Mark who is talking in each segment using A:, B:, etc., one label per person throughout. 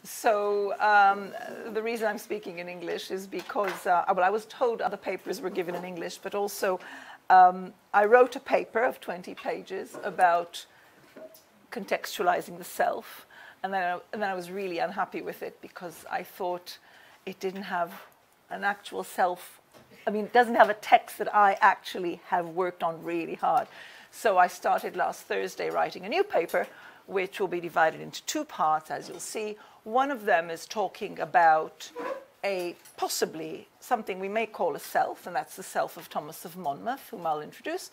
A: The reason I'm speaking in English is because, well, I was told other papers were given in English, but also I wrote a paper of 20 pages about contextualizing the self, and then I was really unhappy with it because I thought it didn't have an actual self. I mean, it doesn't have a text that I actually have worked on really hard. So I started last Thursday writing a new paper, which will be divided into two parts, as you'll see. One of them is talking about possibly something we may call a self, and that's the self of Thomas of Monmouth, whom I'll introduce.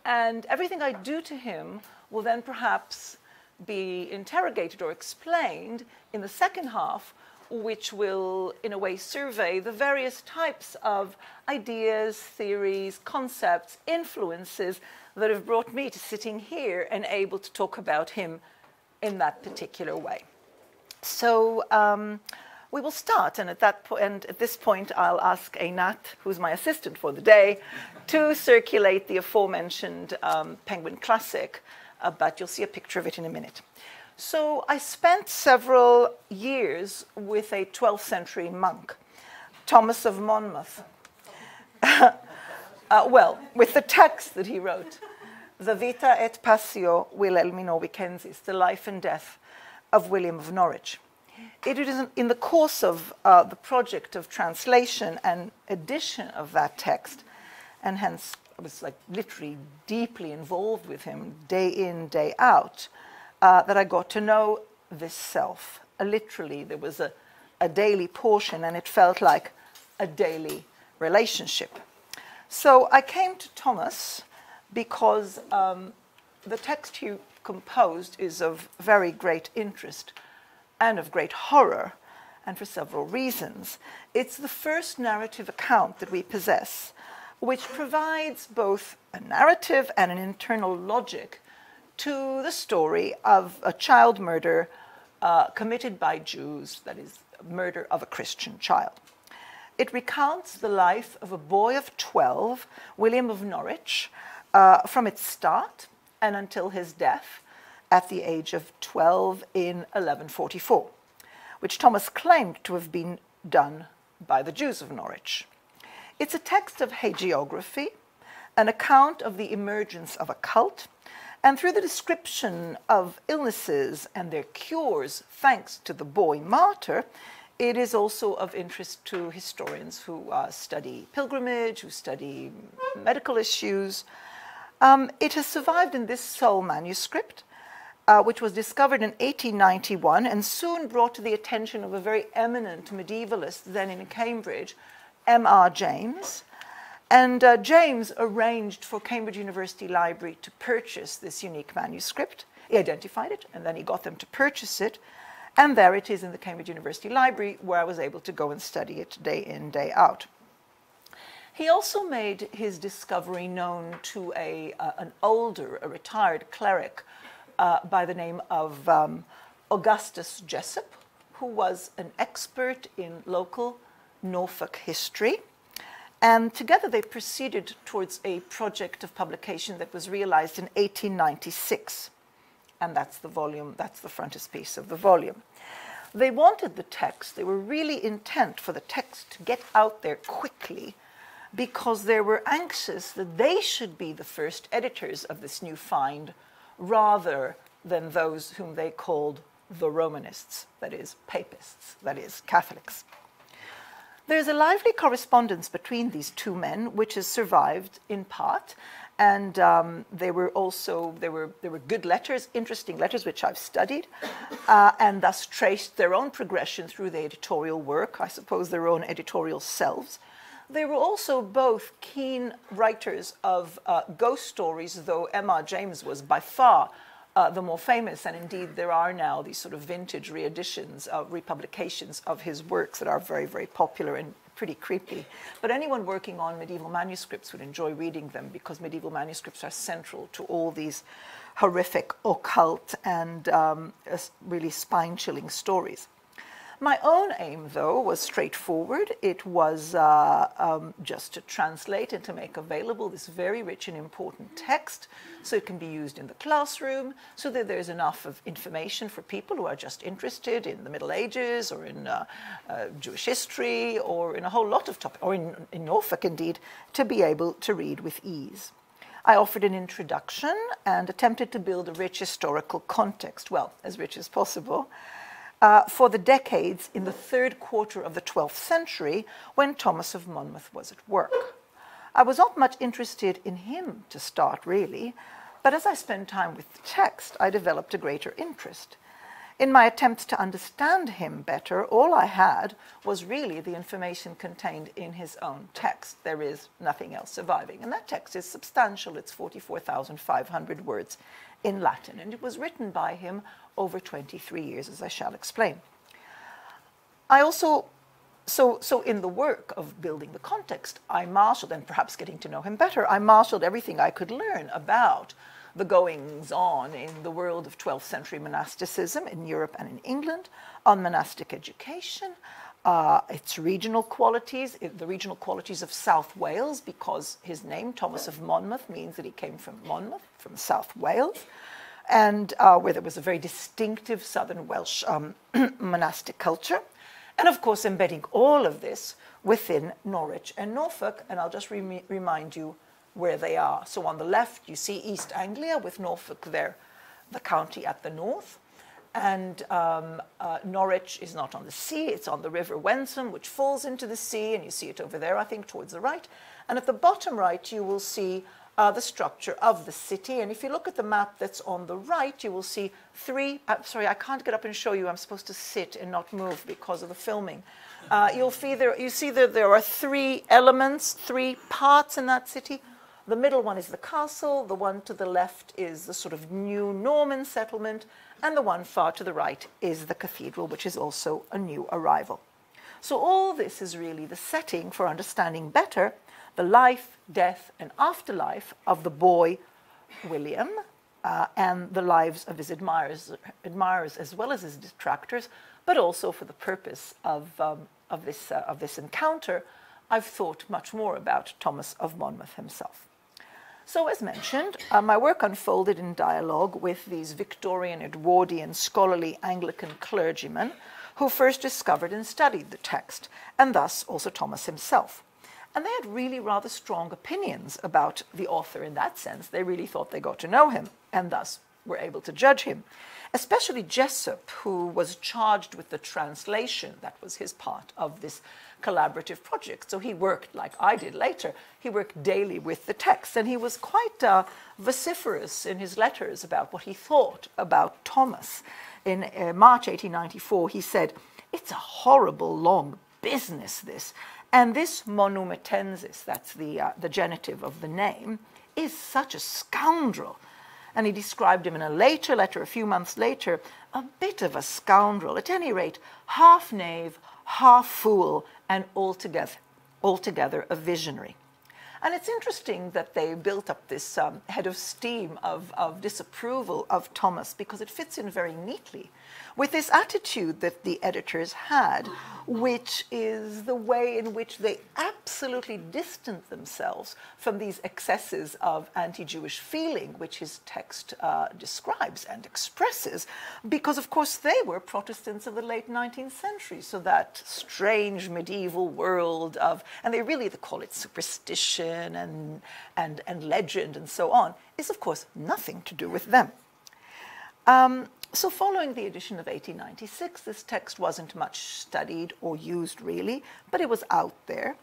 A: And everything I do to him will then perhaps be interrogated or explained in the second half, which will, in a way, survey the various types of ideas, theories, concepts, influences that have brought me to sitting here and able to talk about him in that particular way. So we will start, and at this point, I'll ask Einat, who's my assistant for the day, to circulate the aforementioned Penguin Classic, but you'll see a picture of it in a minute. So I spent several years with a 12th century monk, Thomas of Monmouth. Well, with the text that he wrote, the Vita et Passio Wilhelmino Vicensis, the life and death of William of Norwich. It is in the course of the project of translation and edition of that text, and hence I was like literally deeply involved with him day in, day out, that I got to know this self. Literally, there was a daily portion, and it felt like a daily relationship. So I came to Thomas because the text he composed is of very great interest and of great horror, and for several reasons. It's the first narrative account that we possess, which provides both a narrative and an internal logic to the story of a child murder committed by Jews, that is, murder of a Christian child. It recounts the life of a boy of 12, William of Norwich, from its start and until his death at the age of 12 in 1144, which Thomas claimed to have been done by the Jews of Norwich. It's a text of hagiography, an account of the emergence of a cult, and through the description of illnesses and their cures, thanks to the boy martyr, it is also of interest to historians who study pilgrimage, who study medical issues. It has survived in this sole manuscript, which was discovered in 1891 and soon brought to the attention of a very eminent medievalist then in Cambridge, M.R. James. And James arranged for Cambridge University Library to purchase this unique manuscript. He identified it, and then he got them to purchase it. And there it is in the Cambridge University Library, where I was able to go and study it day in, day out. He also made his discovery known to a retired cleric by the name of Augustus Jessup, who was an expert in local Norfolk history. And together they proceeded towards a project of publication that was realized in 1896. And that's the volume, that's the frontispiece of the volume. They wanted the text, they were really intent for the text to get out there quickly because they were anxious that they should be the first editors of this new find rather than those whom they called the Romanists, that is, papists, that is, Catholics. There's a lively correspondence between these two men, which has survived in part, and there were good letters, interesting letters, which I've studied, and thus traced their own progression through the editorial work, I suppose their own editorial selves. They were also both keen writers of ghost stories, though M.R. James was by far the more famous, and indeed there are now these sort of vintage reeditions, republications of his works that are very, very popular and pretty creepy. But anyone working on medieval manuscripts would enjoy reading them because medieval manuscripts are central to all these horrific, occult, and really spine-chilling stories. My own aim, though, was straightforward. It was just to translate and to make available this very rich and important text so it can be used in the classroom, so that there's enough of information for people who are just interested in the Middle Ages or in Jewish history or in a whole lot of topics, or in Norfolk, indeed, to be able to read with ease. I offered an introduction and attempted to build a rich historical context, well, as rich as possible, for the decades in the third quarter of the 12th century when Thomas of Monmouth was at work. I was not much interested in him to start, really, but as I spent time with the text, I developed a greater interest. In my attempts to understand him better, all I had was really the information contained in his own text. There is nothing else surviving, and that text is substantial. It's 44,500 words in Latin, and it was written by him over 23 years, as I shall explain. I also, so in the work of building the context, I marshaled, and perhaps getting to know him better, I marshaled everything I could learn about the goings-on in the world of 12th century monasticism in Europe and in England, on monastic education, its regional qualities, the regional qualities of South Wales, because his name, Thomas of Monmouth, means that he came from Monmouth, from South Wales, and where there was a very distinctive Southern Welsh monastic culture, and of course embedding all of this within Norwich and Norfolk, and I'll just remind you where they are. So on the left, you see East Anglia, with Norfolk there, the county at the north. And Norwich is not on the sea, it's on the River Wensum, which falls into the sea, and you see it over there, I think, towards the right. And at the bottom right, you will see the structure of the city. And if you look at the map that's on the right, you will see three, sorry, I can't get up and show you, I'm supposed to sit and not move because of the filming. You see that there are three elements, three parts in that city. The middle one is the castle, the one to the left is the sort of new Norman settlement, and the one far to the right is the cathedral, which is also a new arrival. So all this is really the setting for understanding better the life, death, and afterlife of the boy William, and the lives of his admirers as well as his detractors, but also for the purpose of this encounter, I've thought much more about Thomas of Monmouth himself. So as mentioned, my work unfolded in dialogue with these Victorian, Edwardian, scholarly Anglican clergymen who first discovered and studied the text, and thus also Thomas himself. And they had really rather strong opinions about the author in that sense. They really thought they got to know him, and thus were able to judge him. Especially Jessup, who was charged with the translation, that was his part of this collaborative project. So he worked, like I did later, he worked daily with the text, and he was quite vociferous in his letters about what he thought about Thomas. In March 1894, he said, "It's a horrible long business, this, and this monumentensis," that's the genitive of the name, "is such a scoundrel." And he described him in a later letter, a few months later, a bit of a scoundrel, at any rate, half knave, half fool, and altogether a visionary. And it's interesting that they built up this head of steam of disapproval of Thomas, because it fits in very neatly with this attitude that the editors had, which is the way in which they absolutely distant themselves from these excesses of anti-Jewish feeling, which his text describes and expresses, because, of course, they were Protestants of the late 19th century, so that strange medieval world of, and they call it superstition and legend and so on, is, of course, nothing to do with them. So following the edition of 1896, this text wasn't much studied or used really, but it was out there.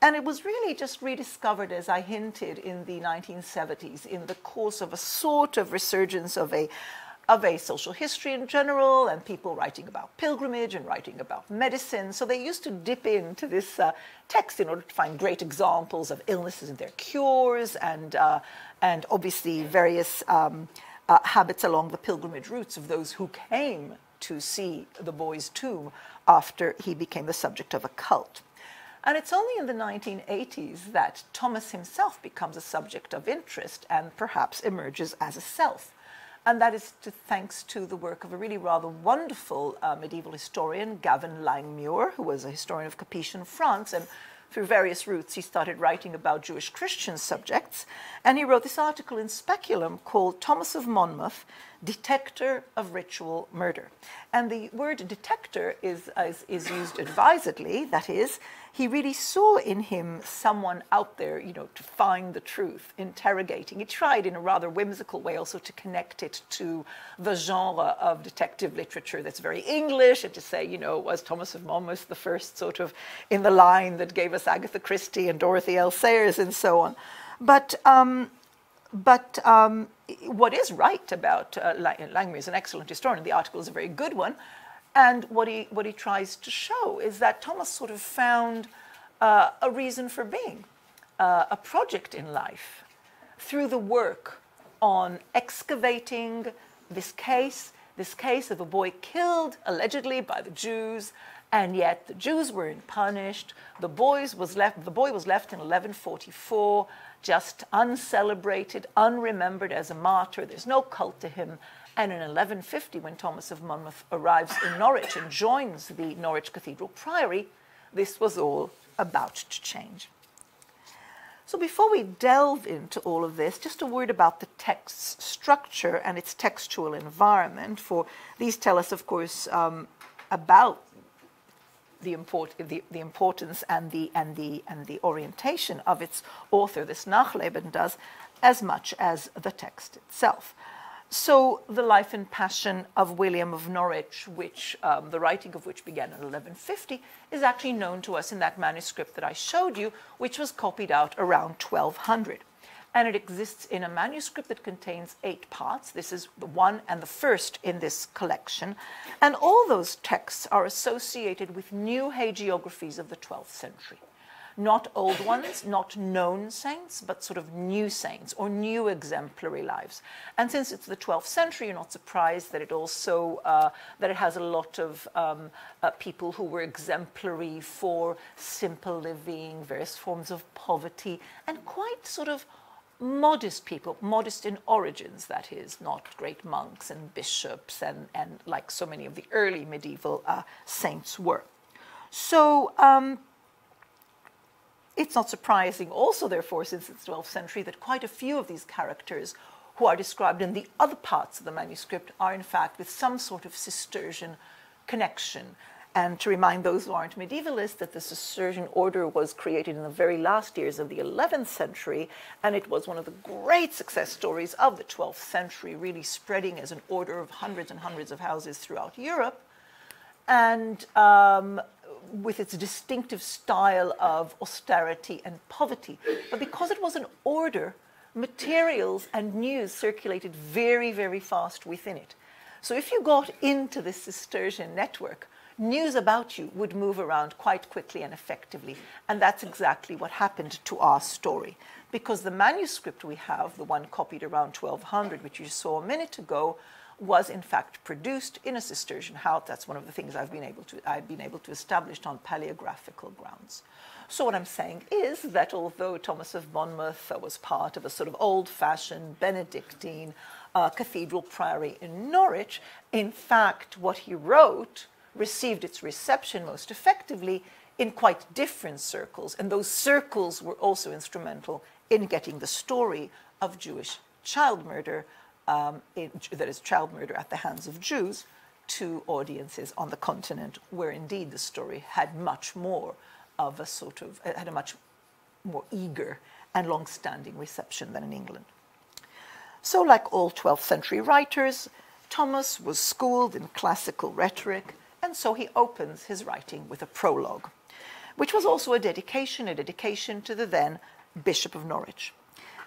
A: And it was really just rediscovered, as I hinted, in the 1970s, in the course of a sort of resurgence of a social history in general, and people writing about pilgrimage and writing about medicine. So they used to dip into this text in order to find great examples of illnesses and their cures, and obviously various habits along the pilgrimage routes of those who came to see the boy's tomb after he became the subject of a cult. And it's only in the 1980s that Thomas himself becomes a subject of interest and perhaps emerges as a self. And that is thanks to the work of a really rather wonderful medieval historian, Gavin Langmuir, who was a historian of Capetian France. And through various routes, he started writing about Jewish Christian subjects. And he wrote this article in Speculum called Thomas of Monmouth, Detector of Ritual Murder. And the word detector is used advisedly. That is, he really saw in him someone out there, you know, to find the truth, interrogating. He tried in a rather whimsical way also to connect it to the genre of detective literature that's very English, and to say, you know, was Thomas of Monmouth the first sort of in the line that gave us Agatha Christie and Dorothy L. Sayers and so on. But what is right about Langmuir is an excellent historian. The article is a very good one. And what he tries to show is that Thomas sort of found a reason for being, a project in life, through the work on excavating this case of a boy killed allegedly by the Jews, and yet the Jews weren't punished. The boy was left in 1144, just uncelebrated, unremembered as a martyr. There's no cult to him. And in 1150, when Thomas of Monmouth arrives in Norwich and joins the Norwich Cathedral Priory, this was all about to change. So before we delve into all of this, just a word about the text's structure and its textual environment. For these tell us, of course, about the importance and the orientation of its author. This Nachleben does as much as the text itself. So the life and passion of William of Norwich, which the writing of which began in 1150, is actually known to us in that manuscript that I showed you, which was copied out around 1200. And it exists in a manuscript that contains 8 parts. This is the one and the first in this collection. And all those texts are associated with new hagiographies of the 12th century. Not old ones, not known saints, but sort of new saints or new exemplary lives. And since it's the 12th century, you're not surprised that it also that it has a lot of people who were exemplary for simple living, various forms of poverty, and quite sort of modest people, modest in origins, that is, not great monks and bishops and like so many of the early medieval saints were. So it's not surprising also, therefore, since it's 12th century, that quite a few of these characters who are described in the other parts of the manuscript are, in fact, with some sort of Cistercian connection. And to remind those who aren't medievalists that the Cistercian order was created in the very last years of the 11th century, and it was one of the great success stories of the 12th century, really spreading as an order of hundreds and hundreds of houses throughout Europe. And with its distinctive style of austerity and poverty. But because it was an order, materials and news circulated very, very fast within it. So if you got into this Cistercian network, news about you would move around quite quickly and effectively. And that's exactly what happened to our story. Because the manuscript we have, the one copied around 1200, which you saw a minute ago, was in fact produced in a Cistercian house. That's one of the things I've been able to establish on paleographical grounds. So what I'm saying is that although Thomas of Monmouth was part of a sort of old-fashioned Benedictine cathedral priory in Norwich, in fact what he wrote received its reception most effectively in quite different circles, and those circles were also instrumental in getting the story of Jewish child murder, that is, child murder at the hands of Jews, to audiences on the continent, where indeed the story had much more of a sort of, had a much more eager and long-standing reception than in England. So like all 12th century writers, Thomas was schooled in classical rhetoric, and so he opens his writing with a prologue, which was also a dedication to the then Bishop of Norwich.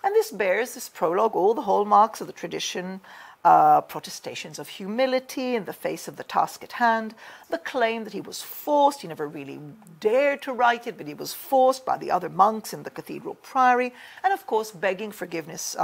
A: And this prologue, all the hallmarks of the tradition, protestations of humility in the face of the task at hand, the claim that he was forced, he never really dared to write it, but he was forced by the other monks in the cathedral priory, and of course begging forgiveness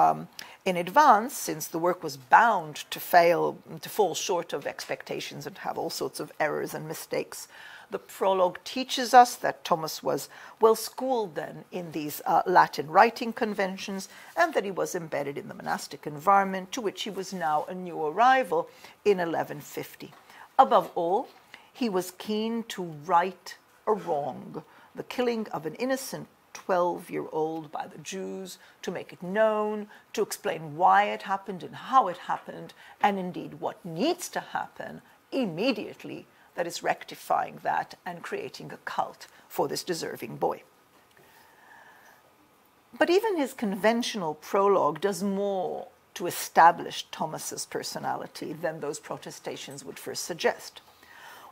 A: In advance, since the work was bound to fail, to fall short of expectations and have all sorts of errors and mistakes, the prologue teaches us that Thomas was well schooled then in these Latin writing conventions, and that he was embedded in the monastic environment to which he was now a new arrival in 1150. Above all, he was keen to right a wrong, the killing of an innocent 12-year-old by the Jews, to make it known, to explain why it happened and how it happened, and indeed what needs to happen immediately, that is rectifying that and creating a cult for this deserving boy. But even his conventional prologue does more to establish Thomas's personality than those protestations would first suggest.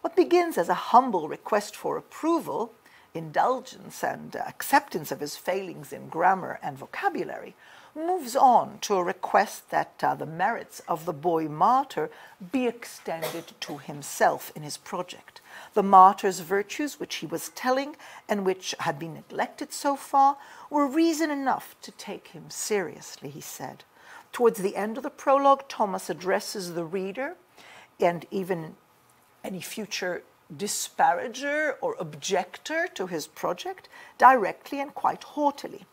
A: What begins as a humble request for approval, indulgence and acceptance of his failings in grammar and vocabulary, moves on to a request that the merits of the boy martyr be extended to himself in his project. The martyr's virtues, which he was telling and which had been neglected so far, were reason enough to take him seriously, he said. Towards the end of the prologue, Thomas addresses the reader and even any future disparager or objector to his project directly and quite haughtily.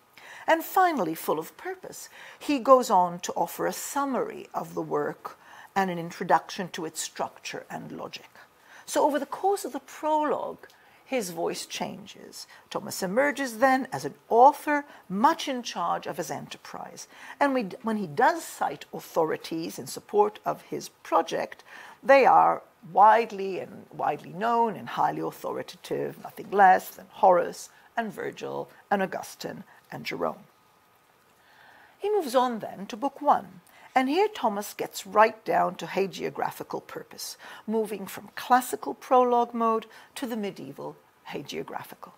A: And finally, full of purpose, he goes on to offer a summary of the work and an introduction to its structure and logic. So over the course of the prologue, his voice changes. Thomas emerges then as an author much in charge of his enterprise. And when he does cite authorities in support of his project, they are widely known and highly authoritative, nothing less than Horace and Virgil and Augustine and Jerome. He moves on then to Book 1, and here Thomas gets right down to hagiographical purpose, moving from classical prologue mode to the medieval hagiographical.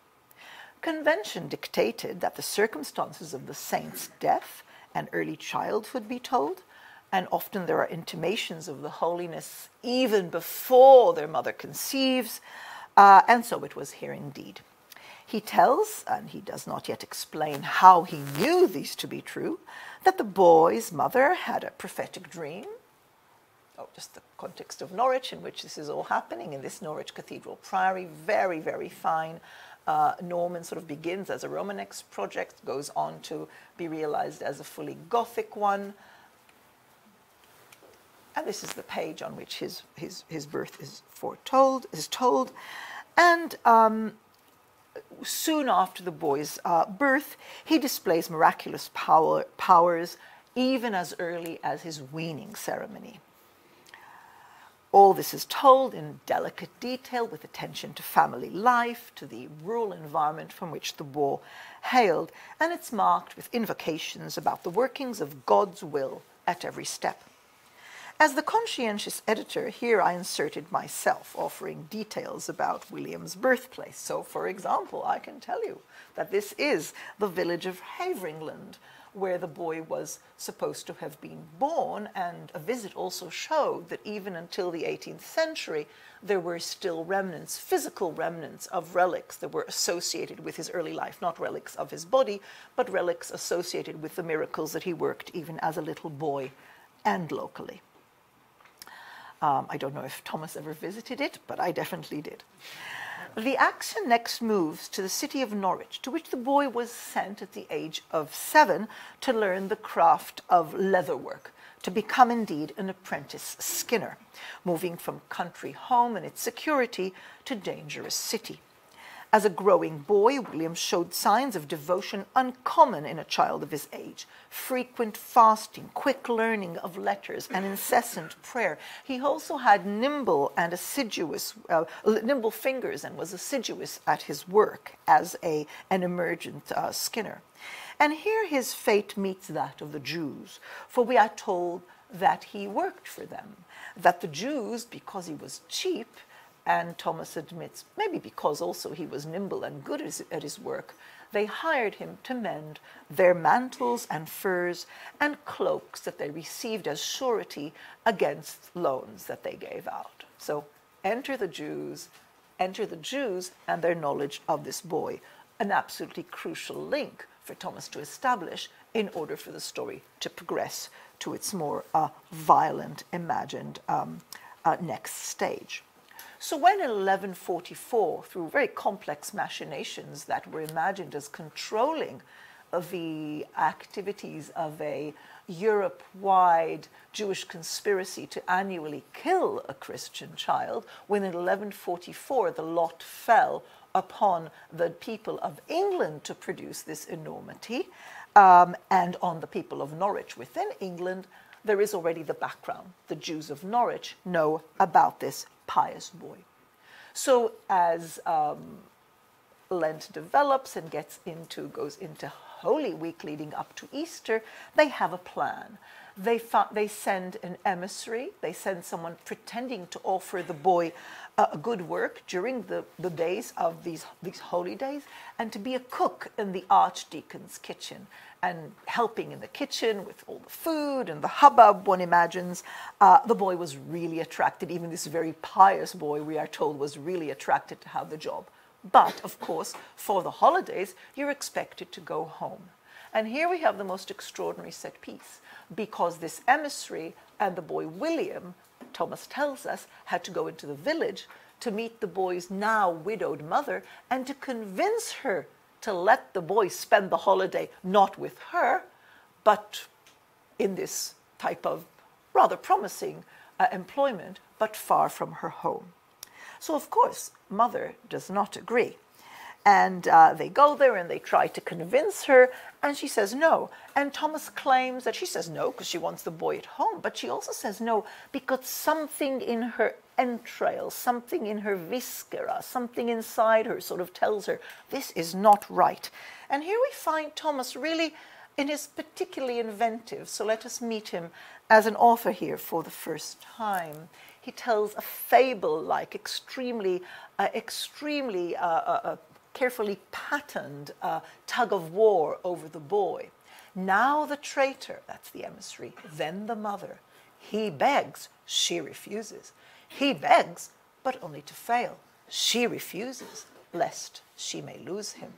A: Convention dictated that the circumstances of the saint's death and early childhood be told, and often there are intimations of the holiness even before their mother conceives, and so it was here indeed. He tells, and he does not yet explain how he knew these to be true, that the boy's mother had a prophetic dream. Oh, just the context of Norwich in which this is all happening, in this Norwich Cathedral Priory, very, very fine. Norman sort of begins as a Romanesque project, goes on to be realized as a fully Gothic one. And this is the page on which his birth is told. And soon after the boy's birth, he displays miraculous powers even as early as his weaning ceremony. All this is told in delicate detail with attention to family life, to the rural environment from which the boy hailed, and it's marked with invocations about the workings of God's will at every step. As the conscientious editor, here I inserted myself, offering details about William's birthplace. So, for example, I can tell you that this is the village of Havringland, where the boy was supposed to have been born, and a visit also showed that even until the 18th century, there were still remnants, physical remnants of relics that were associated with his early life, not relics of his body, but relics associated with the miracles that he worked even as a little boy and locally. I don't know if Thomas ever visited it, but I definitely did. The action next moves to the city of Norwich, to which the boy was sent at the age of 7 to learn the craft of leatherwork, to become indeed an apprentice skinner, moving from country home and its security to dangerous city. As a growing boy, William showed signs of devotion uncommon in a child of his age. Frequent fasting, quick learning of letters, and incessant prayer. He also had nimble fingers and was assiduous at his work as an emergent skinner. And here his fate meets that of the Jews, for we are told that he worked for them, that the Jews, because he was cheap, and Thomas admits, maybe because also he was nimble and good at his work, they hired him to mend their mantles and furs and cloaks that they received as surety against loans that they gave out. So enter the Jews and their knowledge of this boy, an absolutely crucial link for Thomas to establish in order for the story to progress to its more violent, imagined next stage. So when in 1144, through very complex machinations that were imagined as controlling the activities of a Europe-wide Jewish conspiracy to annually kill a Christian child, when in 1144 the lot fell upon the people of England to produce this enormity, and on the people of Norwich within England, there is already the background. The Jews of Norwich know about this pious boy. So as Lent develops and goes into Holy Week leading up to Easter, they have a plan. They send an emissary. They send someone pretending to offer the boy a good work during the days of these holy days, and to be a cook in the archdeacon's kitchen, and helping in the kitchen with all the food and the hubbub, one imagines. The boy was really attracted. Even this very pious boy, we are told, was really attracted to have the job. But, of course, for the holidays, you're expected to go home. And here we have the most extraordinary set piece, because this emissary and the boy William, Thomas tells us, had to go into the village to meet the boy's now widowed mother and to convince her to let the boy spend the holiday not with her, but in this type of rather promising employment, but far from her home. So, of course, mother does not agree. And they go there and they try to convince her, and she says no. And Thomas claims that she says no because she wants the boy at home, but she also says no because something in her entrails, something in her viscera, something inside her sort of tells her this is not right. And here we find Thomas really in his particularly inventive. So let us meet him as an author here for the first time. He tells a fable-like, extremely carefully patterned tug of war over the boy. Now the traitor, that's the emissary, then the mother. He begs, she refuses. He begs, but only to fail. She refuses, lest she may lose him.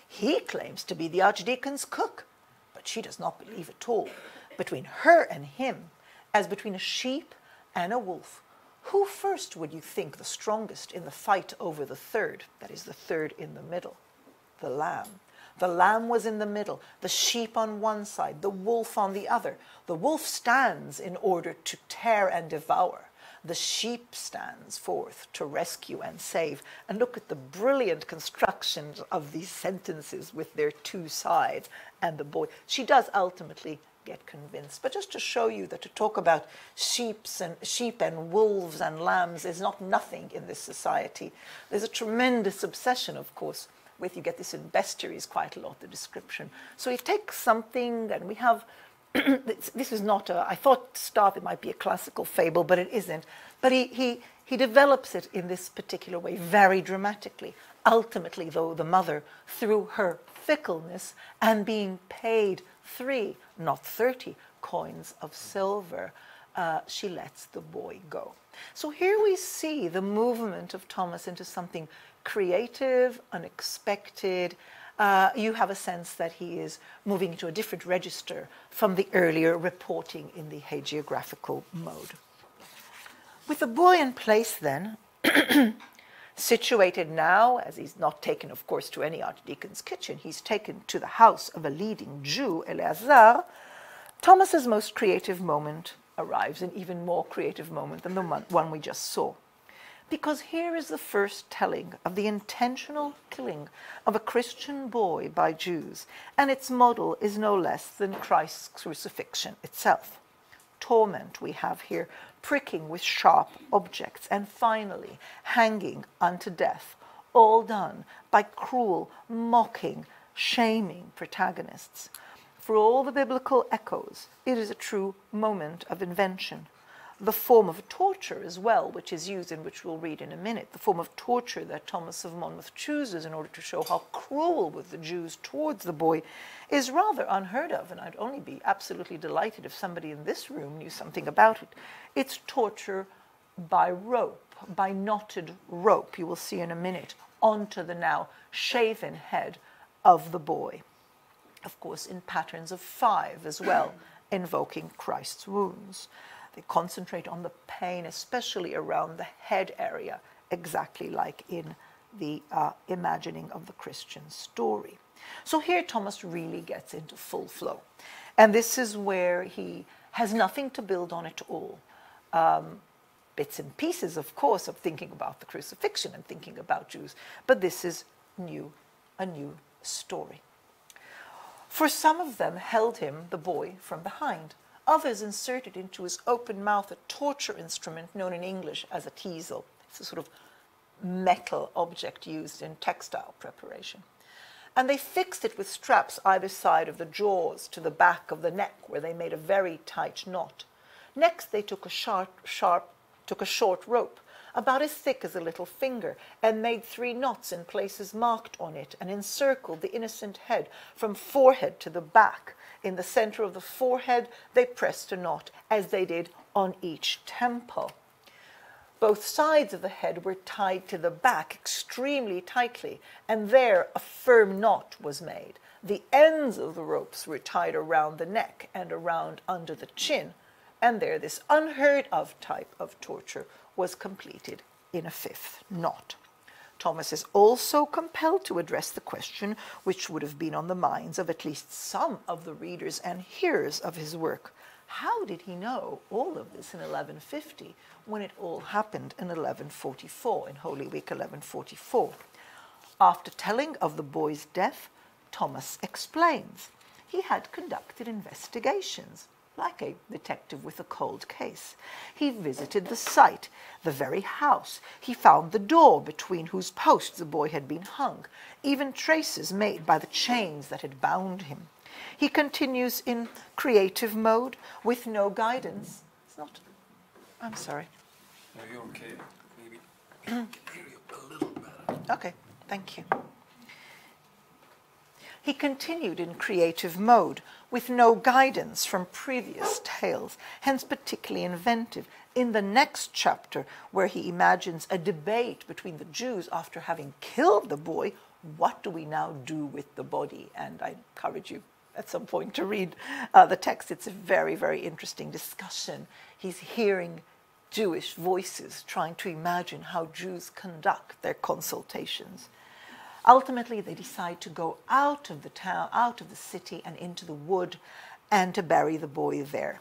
A: He claims to be the archdeacon's cook, but she does not believe at all. Between her and him, as between a sheep and a wolf, who first would you think the strongest in the fight over the third, that is the third in the middle? The lamb. The lamb was in the middle, the sheep on one side, the wolf on the other. The wolf stands in order to tear and devour. The sheep stands forth to rescue and save. And look at the brilliant constructions of these sentences with their two sides and the boy. She does ultimately get convinced. But just to show you that to talk about sheep and wolves and lambs is not nothing in this society. There's a tremendous obsession, of course, with, you get this in bestiaries quite a lot, the description. So he takes something, and we have, this is not I thought to start it might be a classical fable, but it isn't. But he develops it in this particular way, very dramatically. Ultimately, though, the mother, through her fickleness and being paid 3, not 30 coins of silver, she lets the boy go. So here we see the movement of Thomas into something creative, unexpected. You have a sense that he is moving into a different register from the earlier reporting in the hagiographical mode. With the boy in place then, situated now, as he's not taken, of course, to any archdeacon's kitchen, he's taken to the house of a leading Jew, Eleazar, Thomas's most creative moment arrives, an even more creative moment than the one we just saw. Because here is the first telling of the intentional killing of a Christian boy by Jews, and its model is no less than Christ's crucifixion itself. Torment we have here, pricking with sharp objects, and finally hanging unto death, all done by cruel, mocking, shaming protagonists. For all the biblical echoes, it is a true moment of invention. The form of torture as well, which is used and which we'll read in a minute, the form of torture that Thomas of Monmouth chooses in order to show how cruel were the Jews towards the boy, is rather unheard of, and I'd only be absolutely delighted if somebody in this room knew something about it. It's torture by rope, by knotted rope, you will see in a minute, onto the now shaven head of the boy. of course, in patterns of 5 as well, invoking Christ's wounds. They concentrate on the pain, especially around the head area, exactly like in the imagining of the Christian story. So here Thomas really gets into full flow. And this is where he has nothing to build on at all. Bits and pieces, of course, of thinking about the crucifixion and thinking about Jews, but this is a new story. For some of them held him, the boy, from behind. Others inserted into his open mouth a torture instrument known in English as a teasel. It's a sort of metal object used in textile preparation. And they fixed it with straps either side of the jaws to the back of the neck, where they made a very tight knot. Next, they took a short rope, about as thick as a little finger, and made 3 knots in places marked on it, and encircled the innocent head from forehead to the back. In the center of the forehead, they pressed a knot, as they did on each temple. Both sides of the head were tied to the back extremely tightly, and there a firm knot was made. The ends of the ropes were tied around the neck and around under the chin, and there this unheard of type of torture was completed in a 5th knot. Thomas is also compelled to address the question which would have been on the minds of at least some of the readers and hearers of his work. How did he know all of this in 1150 when it all happened in 1144, in Holy Week 1144? After telling of the boy's death, Thomas explains he had conducted investigations, like a detective with a cold case. He visited the site, the very house. He found the door between whose posts the boy had been hung, even traces made by the chains that had bound him. He continues in creative mode with no guidance. It's not... I'm sorry.
B: No, you're okay. Maybe I can hear you a little better.
A: Okay, thank you. He continued in creative mode, with no guidance from previous tales, hence particularly inventive. In the next chapter, where he imagines a debate between the Jews after having killed the boy, what do we now do with the body? And I encourage you at some point to read the text. It's a very, very interesting discussion. He's hearing Jewish voices trying to imagine how Jews conduct their consultations. Ultimately, they decide to go out of the town, out of the city, and into the wood, and to bury the boy there.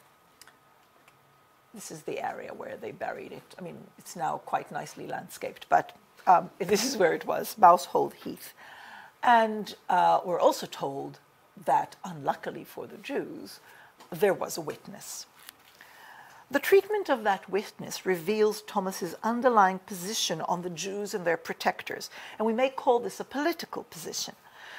A: This is the area where they buried it. I mean, it's now quite nicely landscaped, but this is where it was, Mousehold Heath. And we're also told that, unluckily for the Jews, there was a witness. The treatment of that witness reveals Thomas's underlying position on the Jews and their protectors, and we may call this a political position.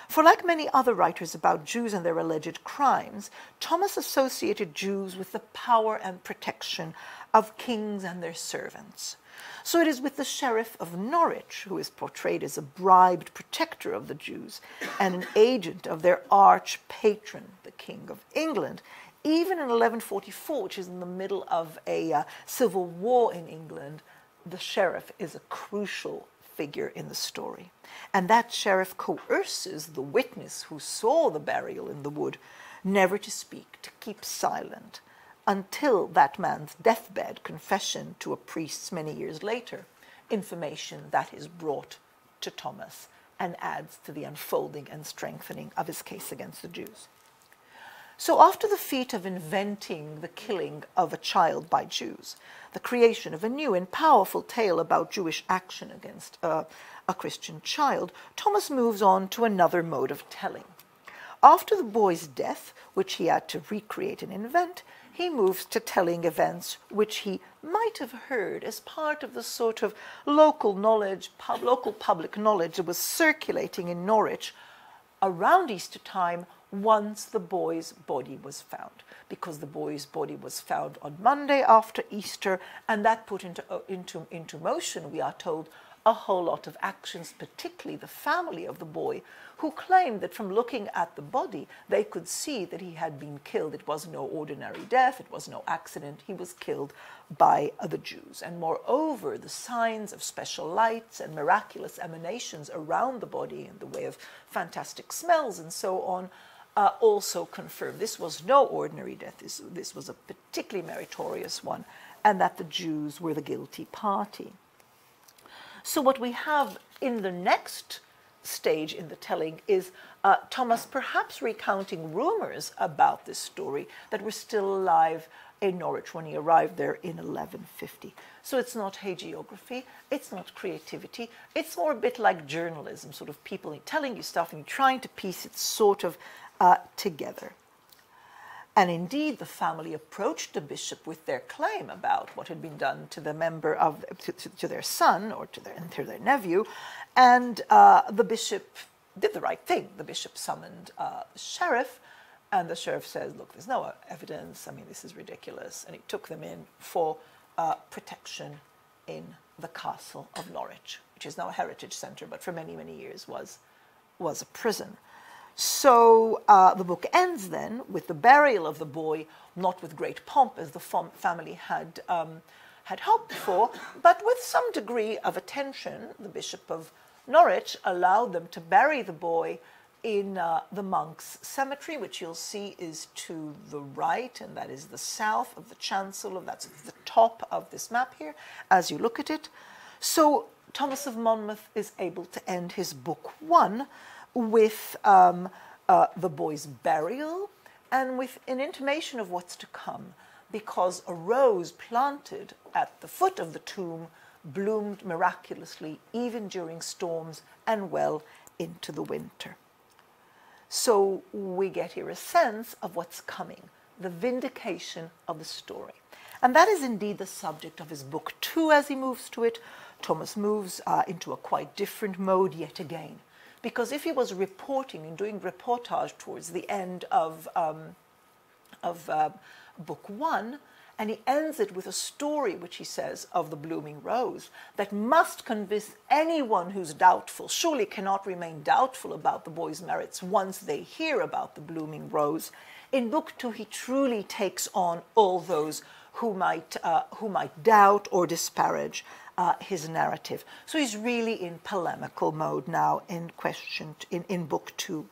A: For like many other writers about Jews and their alleged crimes, Thomas associated Jews with the power and protection of kings and their servants. So it is with the Sheriff of Norwich, who is portrayed as a bribed protector of the Jews and an agent of their arch-patron, the King of England. Even in 1144, which is in the middle of a civil war in England, the sheriff is a crucial figure in the story. And that sheriff coerces the witness who saw the burial in the wood never to speak, to keep silent, until that man's deathbed confession to a priest many years later, information that is brought to Thomas and adds to the unfolding and strengthening of his case against the Jews. So after the feat of inventing the killing of a child by Jews, the creation of a new and powerful tale about Jewish action against a Christian child, Thomas moves on to another mode of telling. After the boy's death, which he had to recreate and invent, he moves to telling events which he might have heard as part of the sort of local knowledge, local public knowledge that was circulating in Norwich around Easter time, once the boy's body was found, because the boy's body was found on Monday after Easter, and that put into motion, we are told, a whole lot of actions, particularly the family of the boy, who claimed that from looking at the body, they could see that he had been killed. It was no ordinary death, it was no accident, he was killed by the Jews. And moreover, the signs of special lights and miraculous emanations around the body in the way of fantastic smells and so on also confirmed this was no ordinary death. This was a particularly meritorious one, and that the Jews were the guilty party. So what we have in the next stage in the telling is Thomas perhaps recounting rumors about this story that were still alive in Norwich when he arrived there in 1150. So it's not hagiography, it's not creativity, it's more a bit like journalism, sort of people telling you stuff and trying to piece it sort of together. And indeed, the family approached the bishop with their claim about what had been done to the member of to their son or to their nephew, and the bishop did the right thing. The bishop summoned the sheriff, and the sheriff says, "Look, there's no evidence. I mean, this is ridiculous." And he took them in for protection in the castle of Norwich, which is now a heritage centre, but for many, many years was a prison. So the book ends then with the burial of the boy, not with great pomp as the family had hoped for, but with some degree of attention. The Bishop of Norwich allowed them to bury the boy in the monks' cemetery, which you'll see is to the right, and that is the south of the chancel. That's the top of this map here, as you look at it. So Thomas of Monmouth is able to end his book 1 with the boy's burial and with an intimation of what's to come, because a rose planted at the foot of the tomb bloomed miraculously even during storms and well into the winter. So we get here a sense of what's coming, the vindication of the story. And that is indeed the subject of his book 2 as he moves to it. Thomas moves into a quite different mode yet again. Because if he was reporting and doing reportage towards the end of book 1, and he ends it with a story, which he says, of the blooming rose, that must convince anyone who's doubtful, surely cannot remain doubtful about the boy's merits once they hear about the blooming rose. In book 2, he truly takes on all those who might doubt or disparage his narrative. So he's really in polemical mode now in book 2.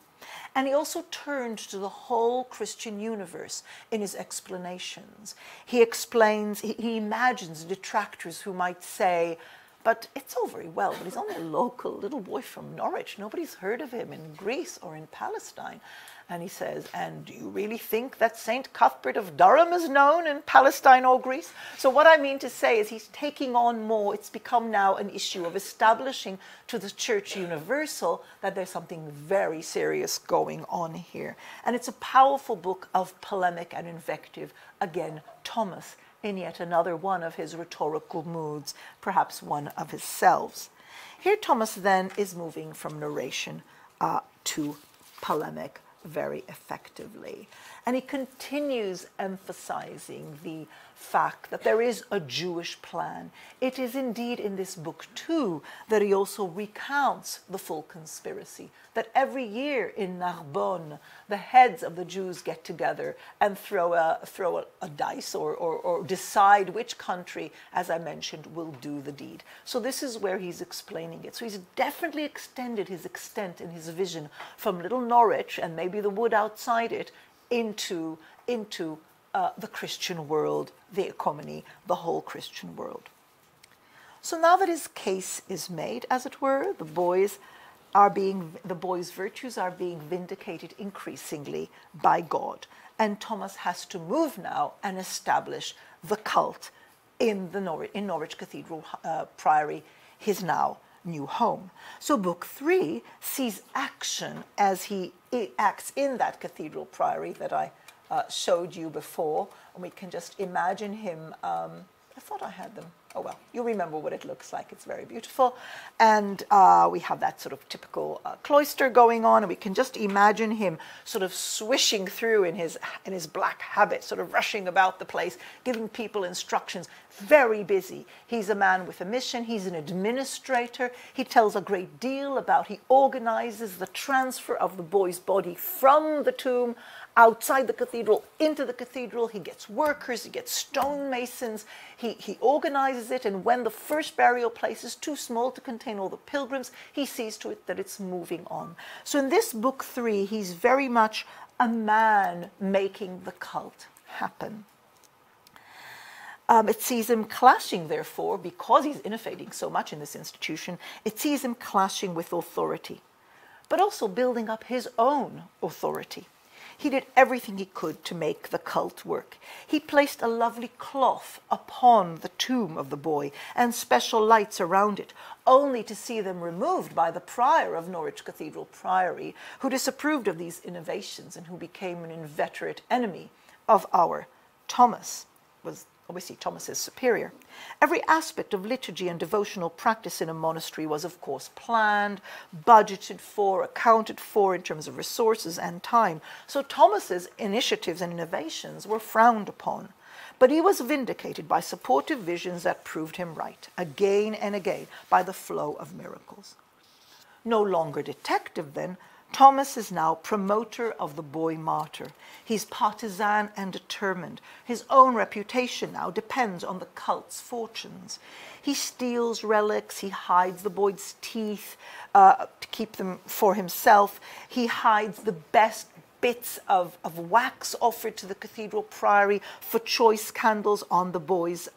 A: And he also turned to the whole Christian universe in his explanations. He explains, he imagines detractors who might say, but it's all very well, but he's only a local little boy from Norwich. Nobody's heard of him in Greece or in Palestine. And he says, and do you really think that St. Cuthbert of Durham is known in Palestine or Greece? So what I mean to say is he's taking on more. It's become now an issue of establishing to the Church Universal that there's something very serious going on here. And it's a powerful book of polemic and invective. Again, Thomas, in yet another one of his rhetorical moods, perhaps one of his selves. Here Thomas then is moving from narration to polemic very effectively. And he continues emphasizing the fact that there is a Jewish plan. It is indeed in this book too that he also recounts the full conspiracy, that every year in Narbonne the heads of the Jews get together and throw a dice or decide which country, as I mentioned, will do the deed. So this is where he's explaining it. So he's definitely extended his extent in his vision from little Norwich and maybe the wood outside it into the Christian world, the economy, the whole Christian world. So now that his case is made, as it were, the boy's virtues are being vindicated increasingly by God. And Thomas has to move now and establish the cult in Norwich Cathedral Priory, his now new home. So book 3 sees action as he acts in that cathedral priory that I showed you before. And we can just imagine him, I thought I had them. Oh well, you remember what it looks like. It's very beautiful. And we have that sort of typical cloister going on, and we can just imagine him sort of swishing through in his black habit, sort of rushing about the place, giving people instructions, very busy. He's a man with a mission. He's an administrator. He tells a great deal about, he organizes the transfer of the boy's body from the tomb outside the cathedral, into the cathedral. He gets workers, he gets stonemasons, he organizes it, and when the first burial place is too small to contain all the pilgrims, he sees to it that it's moving on. So in this book 3, he's very much a man making the cult happen. It sees him clashing, therefore, because he's innovating so much in this institution, it sees him clashing with authority, but also building up his own authority. He did everything he could to make the cult work. He placed a lovely cloth upon the tomb of the boy and special lights around it, only to see them removed by the prior of Norwich Cathedral Priory, who disapproved of these innovations and who became an inveterate enemy of our Thomas. Was obviously Thomas's superior. Every aspect of liturgy and devotional practice in a monastery was, of course, planned, budgeted for, accounted for in terms of resources and time. So Thomas's initiatives and innovations were frowned upon. But he was vindicated by supportive visions that proved him right, again and again, by the flow of miracles. No longer detective, then, Thomas is now promoter of the boy martyr. He's partisan and determined. His own reputation now depends on the cult's fortunes. He steals relics, he hides the boy's teeth to keep them for himself. He hides the best bits of wax offered to the cathedral priory for choice candles on the boy's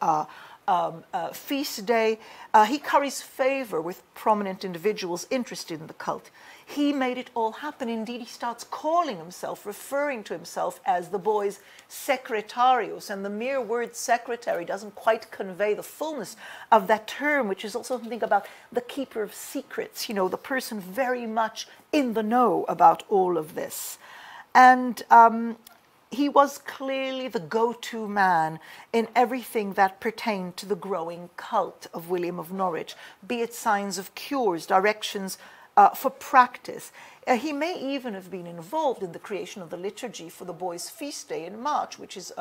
A: feast day. He curries favor with prominent individuals interested in the cult. He made it all happen. Indeed, he starts calling himself, referring to himself as the boy's secretarius. And the mere word secretary doesn't quite convey the fullness of that term, which is also something about the keeper of secrets, you know, the person very much in the know about all of this. And he was clearly the go-to man in everything that pertained to the growing cult of William of Norwich, be it signs of cures, directions for practice. He may even have been involved in the creation of the liturgy for the boys' feast day in March, which is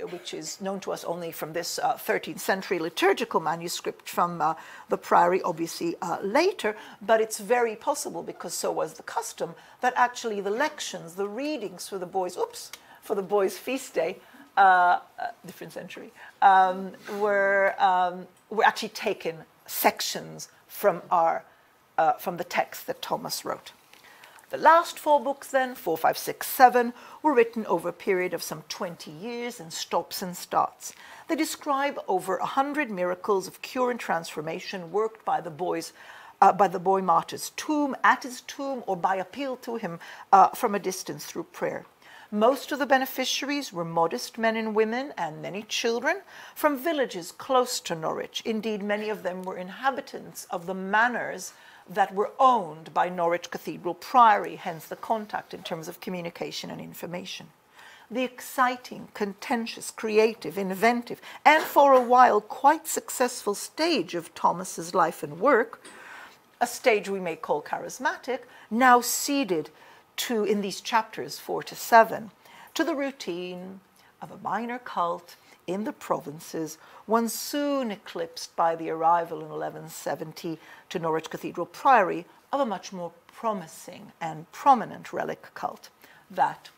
A: which is known to us only from this 13th century liturgical manuscript from the priory, obviously later, but it's very possible, because so was the custom, that actually the lections, the readings for the boys' feast day, different century, were actually taken sections from the text that Thomas wrote. The last 4 books then, 4, 5, 6, 7, were written over a period of some 20 years in stops and starts. They describe over 100 miracles of cure and transformation worked by the boy martyr's tomb, at his tomb, or by appeal to him from a distance through prayer. Most of the beneficiaries were modest men and women, and many children, from villages close to Norwich. Indeed, many of them were inhabitants of the manors that were owned by Norwich Cathedral Priory, hence the contact in terms of communication and information. The exciting, contentious, creative, inventive, and for a while quite successful stage of Thomas's life and work, a stage we may call charismatic, now ceded to, in these chapters 4 to 7, to the routine of a minor cult in the provinces, one soon eclipsed by the arrival in 1170 to Norwich Cathedral Priory of a much more promising and prominent relic cult, that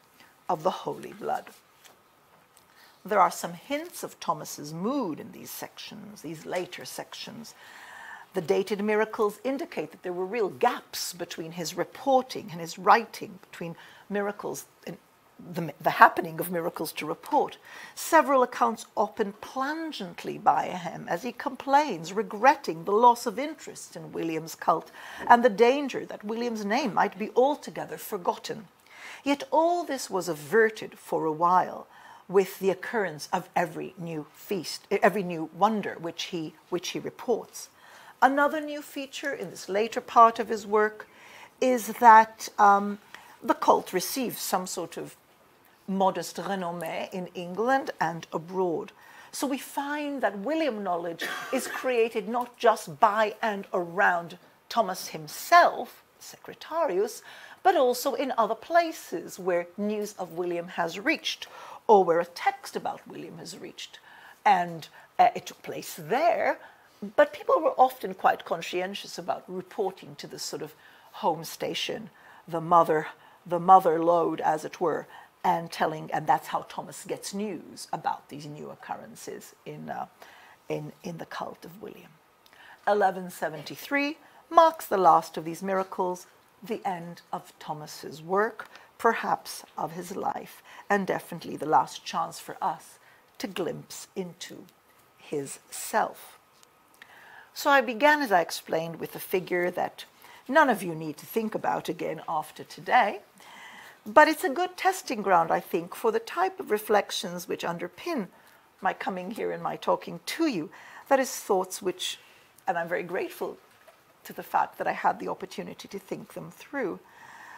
A: of the Holy Blood. There are some hints of Thomas's mood in these sections, these later sections. The dated miracles indicate that there were real gaps between his reporting and his writing, between miracles and the happening of miracles to report. Several accounts open plangently by him as he complains, regretting the loss of interest in William's cult and the danger that William's name might be altogether forgotten. Yet all this was averted for a while with the occurrence of every new feast, every new wonder which he reports. Another new feature in this later part of his work is that the cult receives some sort of modest renommée in England and abroad. So we find that William knowledge is created not just by and around Thomas himself, Secretarius, but also in other places where news of William has reached, or where a text about William has reached. And it took place there, but people were often quite conscientious about reporting to this sort of home station, the mother the mother lode, as it were, and that's how Thomas gets news about these new occurrences in the cult of William. 1173 marks the last of these miracles, the end of Thomas's work, perhaps of his life, and definitely the last chance for us to glimpse into his self. So I began, as I explained, with a figure that none of you need to think about again after today, but it's a good testing ground, I think, for the type of reflections which underpin my coming here and my talking to you. That is, thoughts which, and I'm very grateful to the fact that I had the opportunity to think them through.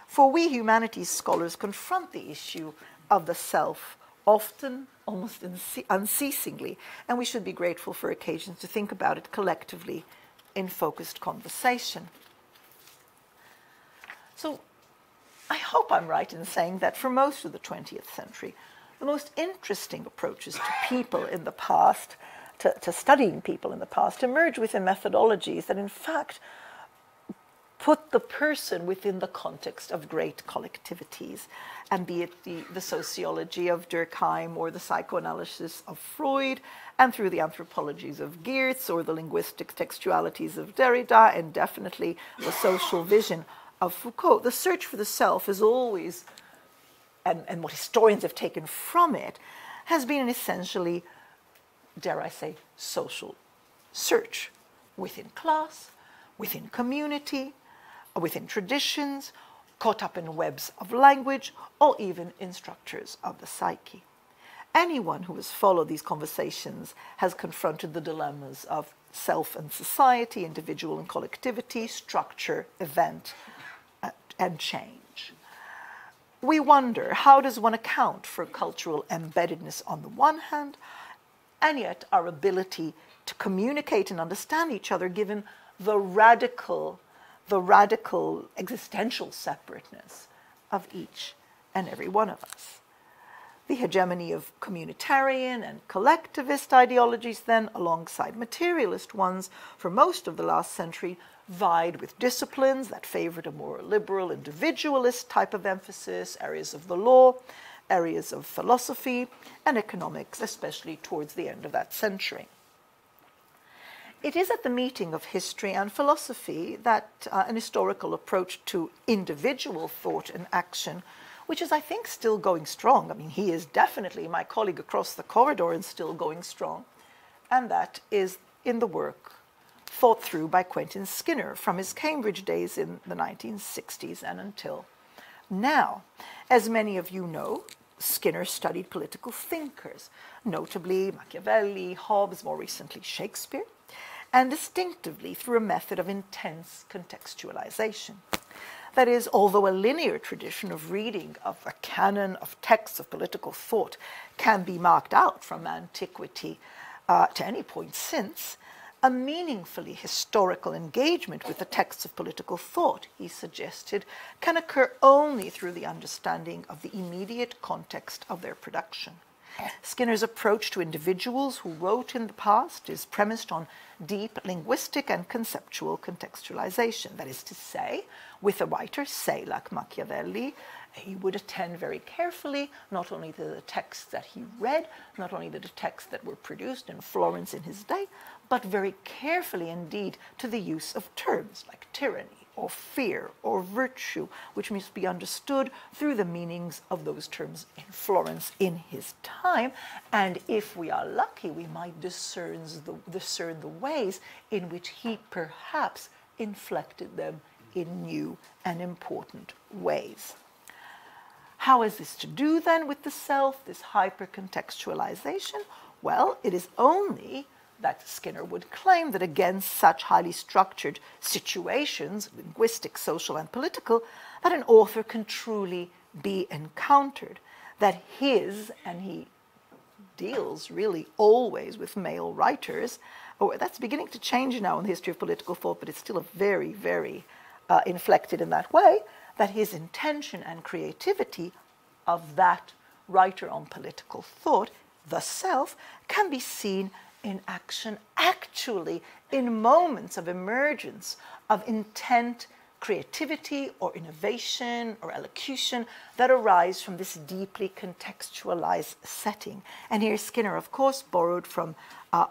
A: For we humanities scholars confront the issue of the self often, almost unceasingly, and we should be grateful for occasions to think about it collectively in focused conversation. So I hope I'm right in saying that for most of the 20th century, the most interesting approaches to people in the past, to studying people in the past, emerge within methodologies that in fact put the person within the context of great collectivities, and be it the sociology of Durkheim or the psychoanalysis of Freud, and through the anthropologies of Geertz or the linguistic textualities of Derrida, and definitely the social vision of Foucault. The search for the self is always, and what historians have taken from it, has been an essentially, dare I say, social search within class, within community, within traditions, caught up in webs of language, or even in structures of the psyche. Anyone who has followed these conversations has confronted the dilemmas of self and society, individual and collectivity, structure, event, and change. We wonder, how does one account for cultural embeddedness on the one hand, and yet our ability to communicate and understand each other given the radical existential separateness of each and every one of us? The hegemony of communitarian and collectivist ideologies then, alongside materialist ones for most of the last century, vied with disciplines that favored a more liberal individualist type of emphasis, areas of the law, areas of philosophy and economics, especially towards the end of that century. It is at the meeting of history and philosophy that an historical approach to individual thought and action, which is, I think, still going strong. I mean, he is definitely my colleague across the corridor and still going strong. And that is in the work thought through by Quentin Skinner from his Cambridge days in the 1960s and until now. As many of you know, Skinner studied political thinkers, notably Machiavelli, Hobbes, more recently Shakespeare, and distinctively through a method of intense contextualization. That is, although a linear tradition of reading of a canon of texts of political thought can be marked out from antiquity to any point since, a meaningfully historical engagement with the texts of political thought, he suggested, can occur only through the understanding of the immediate context of their production. Skinner's approach to individuals who wrote in the past is premised on deep linguistic and conceptual contextualization. That is to say, with a writer, say, like Machiavelli, he would attend very carefully not only to the texts that he read, not only to the texts that were produced in Florence in his day, but very carefully indeed to the use of terms like tyranny or fear or virtue, which must be understood through the meanings of those terms in Florence in his time. And if we are lucky, we might discern the ways in which he perhaps inflected them in new and important ways. How is this to do then with the self, this hyper-contextualization? Well, it is only that Skinner would claim that against such highly structured situations, linguistic, social, and political, that an author can truly be encountered, that his, and he deals really always with male writers, that's beginning to change now in the history of political thought, but it's still very, very inflected in that way, that his intention and creativity of that writer on political thought, the self, can be seen in action, actually in moments of emergence, of intent creativity or innovation or elocution that arise from this deeply contextualized setting. And here Skinner, of course, borrowed from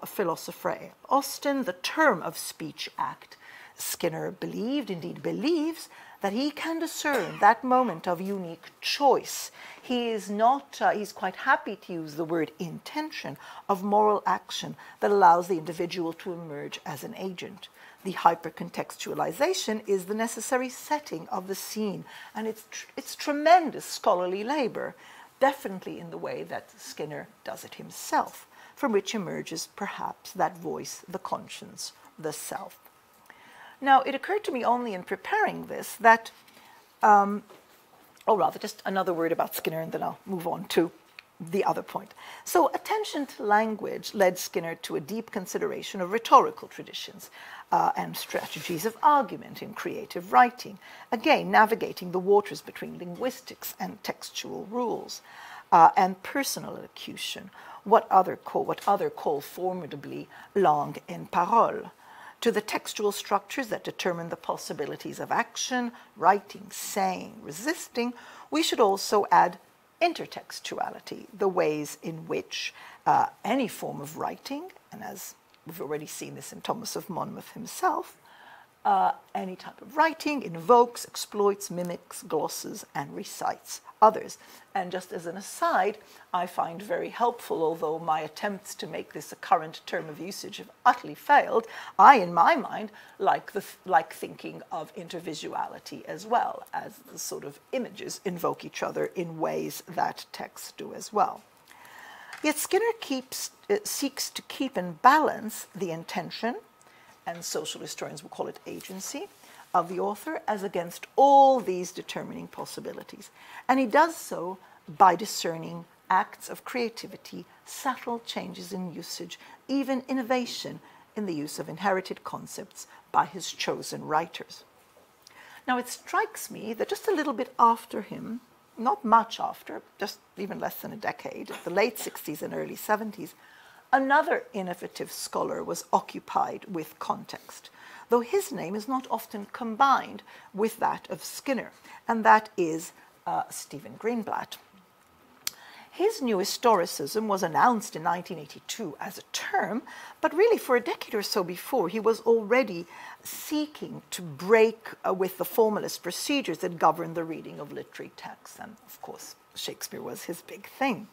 A: philosopher Austin the term of speech act. Skinner believed, indeed believes, that he can discern that moment of unique choice. He is not, he's quite happy to use the word intention of moral action that allows the individual to emerge as an agent. The hypercontextualization is the necessary setting of the scene, and it's tremendous scholarly labor, definitely in the way that Skinner does it himself, from which emerges perhaps that voice, the conscience, the self. Now, it occurred to me only in preparing this that, or rather, just another word about Skinner, and then I'll move on to the other point. So, attention to language led Skinner to a deep consideration of rhetorical traditions and strategies of argument in creative writing, again, navigating the waters between linguistics and textual rules, and personal elocution, what other call formidably langue en parole, to the textual structures that determine the possibilities of action, writing, saying, resisting. We should also add intertextuality, the ways in which any form of writing, and as we've already seen this in Thomas of Monmouth himself, any type of writing invokes, exploits, mimics, glosses, and recites others. And just as an aside, I find very helpful, although my attempts to make this a current term of usage have utterly failed, I, in my mind, like thinking of intervisuality as well, as the sort of images invoke each other in ways that texts do as well. Yet Skinner seeks to keep in balance the intention, and social historians will call it agency, of the author as against all these determining possibilities. And he does so by discerning acts of creativity, subtle changes in usage, even innovation in the use of inherited concepts by his chosen writers. Now, it strikes me that just a little bit after him, not much after, just even less than a decade, the late 60s and early 70s, another innovative scholar was occupied with context, though his name is not often combined with that of Skinner, and that is Stephen Greenblatt. His new historicism was announced in 1982 as a term, but really for a decade or so before, he was already seeking to break with the formalist procedures that govern the reading of literary texts, and of course, Shakespeare was his big thing.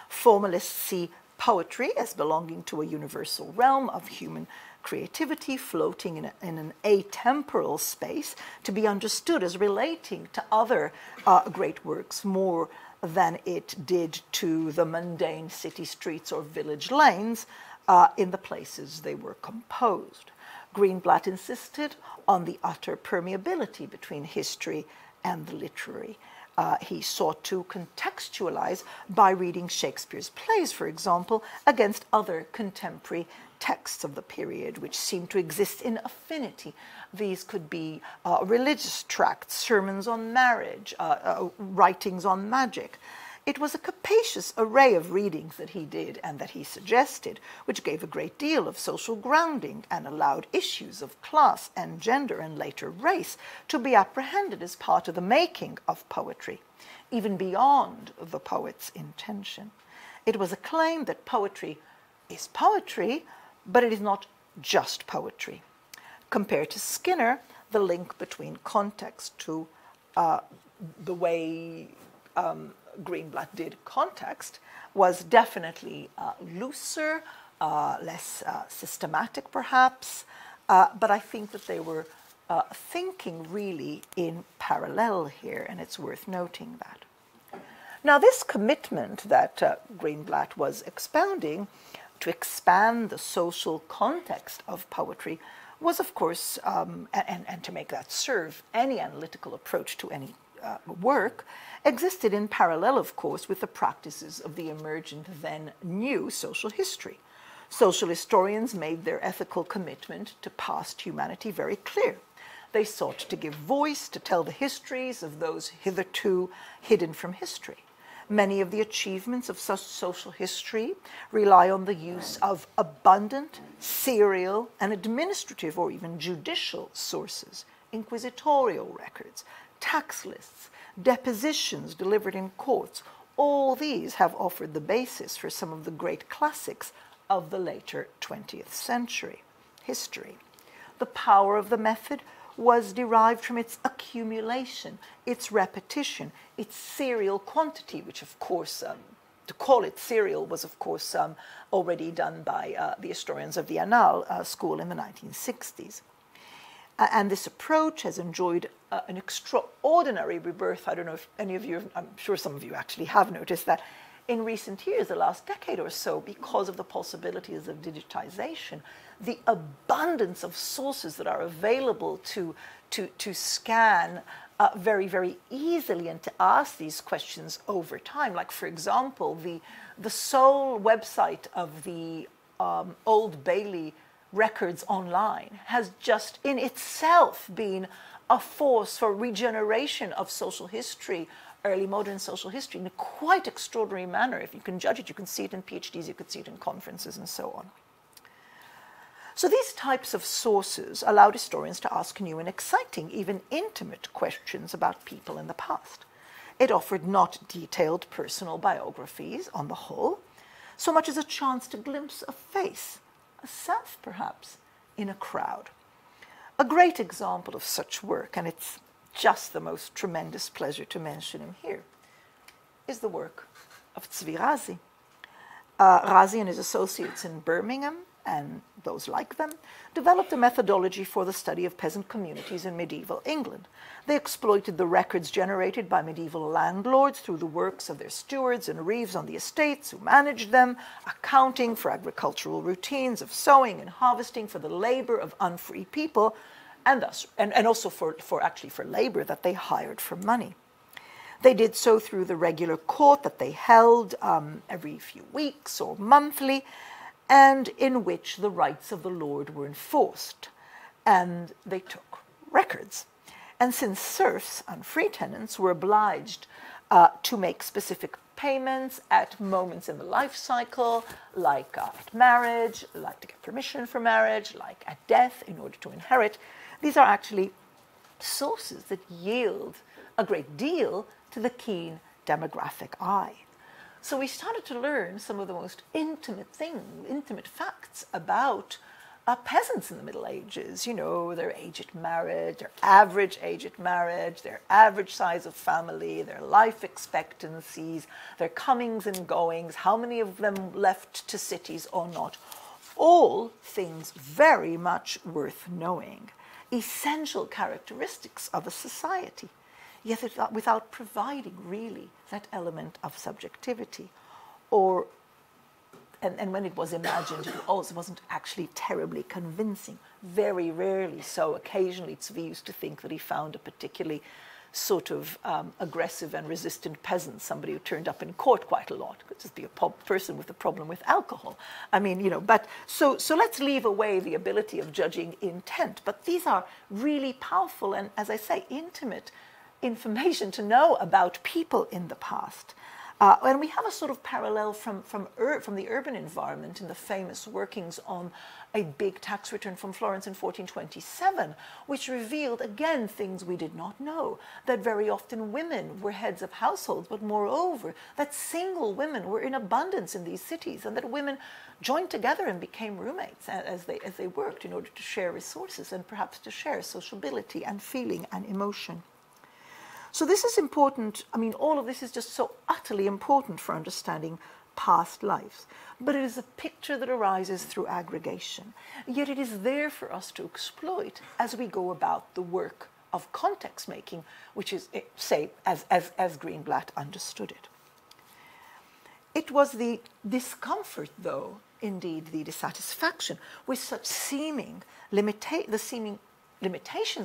A: Formalists see poetry as belonging to a universal realm of human creativity, floating in an atemporal space, to be understood as relating to other great works more than it did to the mundane city streets or village lanes in the places they were composed. Greenblatt insisted on the utter permeability between history and the literary. He sought to contextualize by reading Shakespeare's plays, for example, against other contemporary texts of the period, which seemed to exist in affinity. These could be religious tracts, sermons on marriage, writings on magic. It was a capacious array of readings that he did and that he suggested, which gave a great deal of social grounding and allowed issues of class and gender and later race to be apprehended as part of the making of poetry, even beyond the poet's intention. It was a claim that poetry is poetry, but it is not just poetry. Compared to Skinner, the link between context to the way Greenblatt did context was definitely looser, less systematic perhaps, but I think that they were thinking really in parallel here, and it's worth noting that. Now, this commitment that Greenblatt was expounding to expand the social context of poetry was, of course, and to make that serve any analytical approach to any work, existed in parallel, of course, with the practices of the emergent, then new social history. Social historians made their ethical commitment to past humanity very clear. They sought to give voice, to tell the histories of those hitherto hidden from history. Many of the achievements of such social history rely on the use of abundant, serial, and administrative or even judicial sources, inquisitorial records, tax lists, depositions delivered in courts. All these have offered the basis for some of the great classics of the later 20th century history. The power of the method was derived from its accumulation, its repetition, its serial quantity, which of course, to call it serial was of course already done by the historians of the Annales school in the 1960s. And this approach has enjoyed an extraordinary rebirth. I don't know if any of you, I'm sure some of you actually have noticed that in recent years, the last decade or so, because of the possibilities of digitization, the abundance of sources that are available to scan very, very easily and to ask these questions over time. Like, for example, the sole website of the Old Bailey records online has just in itself been a force for regeneration of social history, early modern social history, in a quite extraordinary manner. If you can judge it, you can see it in PhDs, you could see it in conferences and so on. So these types of sources allowed historians to ask new and exciting, even intimate questions about people in the past. It offered not detailed personal biographies on the whole, so much as a chance to glimpse a face, a self perhaps, in a crowd. A great example of such work, and it's just the most tremendous pleasure to mention him here, is the work of Tzvi Razi. Razi and his associates in Birmingham, and those like them, developed a methodology for the study of peasant communities in medieval England. They exploited the records generated by medieval landlords through the works of their stewards and reeves on the estates who managed them, accounting for agricultural routines of sowing and harvesting for the labor of unfree people, and thus, and also for labor that they hired for money. They did so through the regular court that they held every few weeks or monthly, and in which the rights of the lord were enforced, and they took records. And since serfs and free tenants were obliged to make specific payments at moments in the life cycle, like at marriage, like to get permission for marriage, like at death in order to inherit, these are actually sources that yield a great deal to the keen demographic eye. So we started to learn some of the most intimate facts about peasants in the Middle Ages. You know, their age at marriage, their average age at marriage, their average size of family, their life expectancies, their comings and goings, how many of them left to cities or not. All things very much worth knowing, essential characteristics of a society, yet without providing really that element of subjectivity. And when it was imagined, it also wasn't actually terribly convincing. Very rarely so. Occasionally, Tzvi used to think that he found a particularly sort of aggressive and resistant peasant, somebody who turned up in court quite a lot. Could just be a person with a problem with alcohol. I mean, you know, but so let's leave away the ability of judging intent. But these are really powerful and, as I say, intimate information to know about people in the past. And we have a sort of parallel from the urban environment in the famous workings on a big tax return from Florence in 1427, which revealed, again, things we did not know, that very often women were heads of households, but moreover, that single women were in abundance in these cities, and that women joined together and became roommates as they worked in order to share resources and perhaps to share sociability and feeling and emotion. So this is important. I mean, all of this is just so utterly important for understanding past lives. But it is a picture that arises through aggregation. Yet it is there for us to exploit as we go about the work of context making, which is, say, as Greenblatt understood it. It was the discomfort, though, indeed the dissatisfaction, with such seeming limitations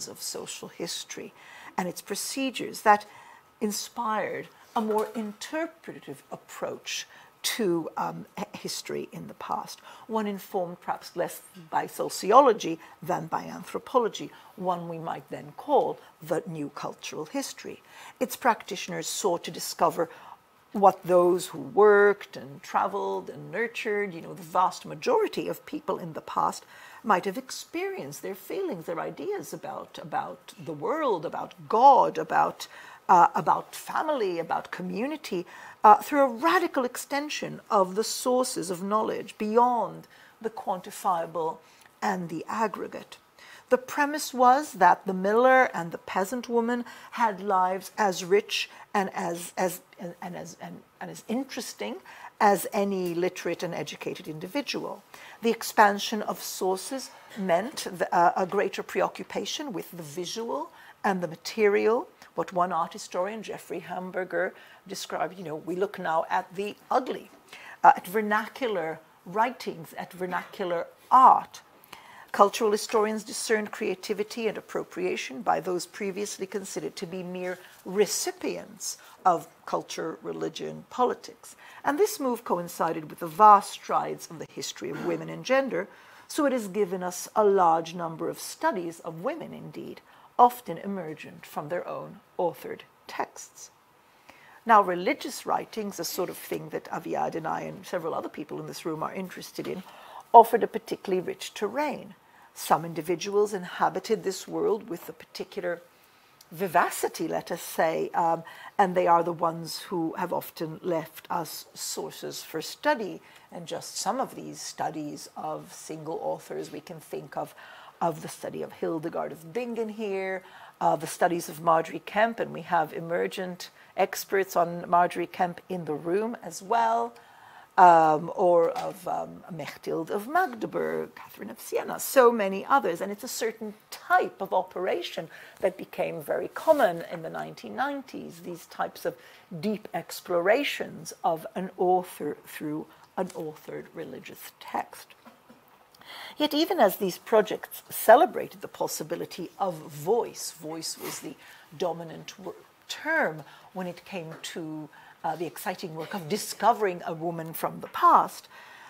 A: of social history and its procedures that inspired a more interpretative approach to history in the past, one informed perhaps less by sociology than by anthropology, one we might then call the new cultural history. Its practitioners sought to discover what those who worked and traveled and nurtured, you know, the vast majority of people in the past might have experienced, their feelings, their ideas about the world, about God, about family, about community, through a radical extension of the sources of knowledge beyond the quantifiable and the aggregate. The premise was that the miller and the peasant woman had lives as rich and as interesting as any literate and educated individual. The expansion of sources meant a greater preoccupation with the visual and the material. What one art historian, Jeffrey Hamburger, described, we look now at the ugly, at vernacular writings, at vernacular art. Cultural historians discerned creativity and appropriation by those previously considered to be mere recipients of culture, religion, politics. And this move coincided with the vast strides of the history of women and gender, so it has given us a large number of studies of women, indeed, often emergent from their own authored texts. Now, religious writings, a sort of thing that Aviad and I and several other people in this room are interested in, offered a particularly rich terrain. Some individuals inhabited this world with a particular vivacity, let us say, and they are the ones who have often left us sources for study. And just some of these studies of single authors, we can think of the study of Hildegard of Bingen here, the studies of Marjorie Kemp, and we have emergent experts on Marjorie Kemp in the room as well, or of Mechtild of Magdeburg, Catherine of Siena, so many others. And it's a certain type of operation that became very common in the 1990s, these types of deep explorations of an author through an authored religious text. Yet even as these projects celebrated the possibility of voice was the dominant term when it came to the exciting work of discovering a woman from the past,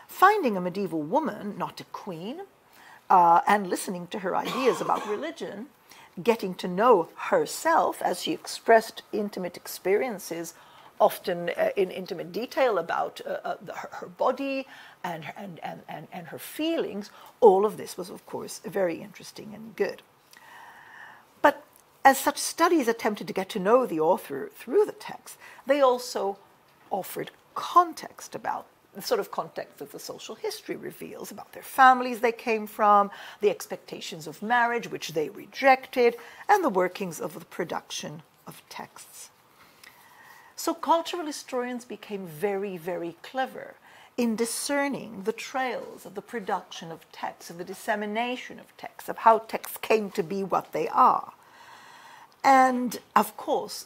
A: finding a medieval woman, not a queen, and listening to her ideas about religion, getting to know herself as she expressed intimate experiences, often in intimate detail about her body and her feelings. All of this was, of course, very interesting and good. But as such studies attempted to get to know the author through the text, they also offered context about the sort of context that the social history reveals about their families they came from, the expectations of marriage, which they rejected, and the workings of the production of texts. So cultural historians became very, very clever in discerning the trails of the production of texts, of the dissemination of texts, of how texts came to be what they are. And, of course,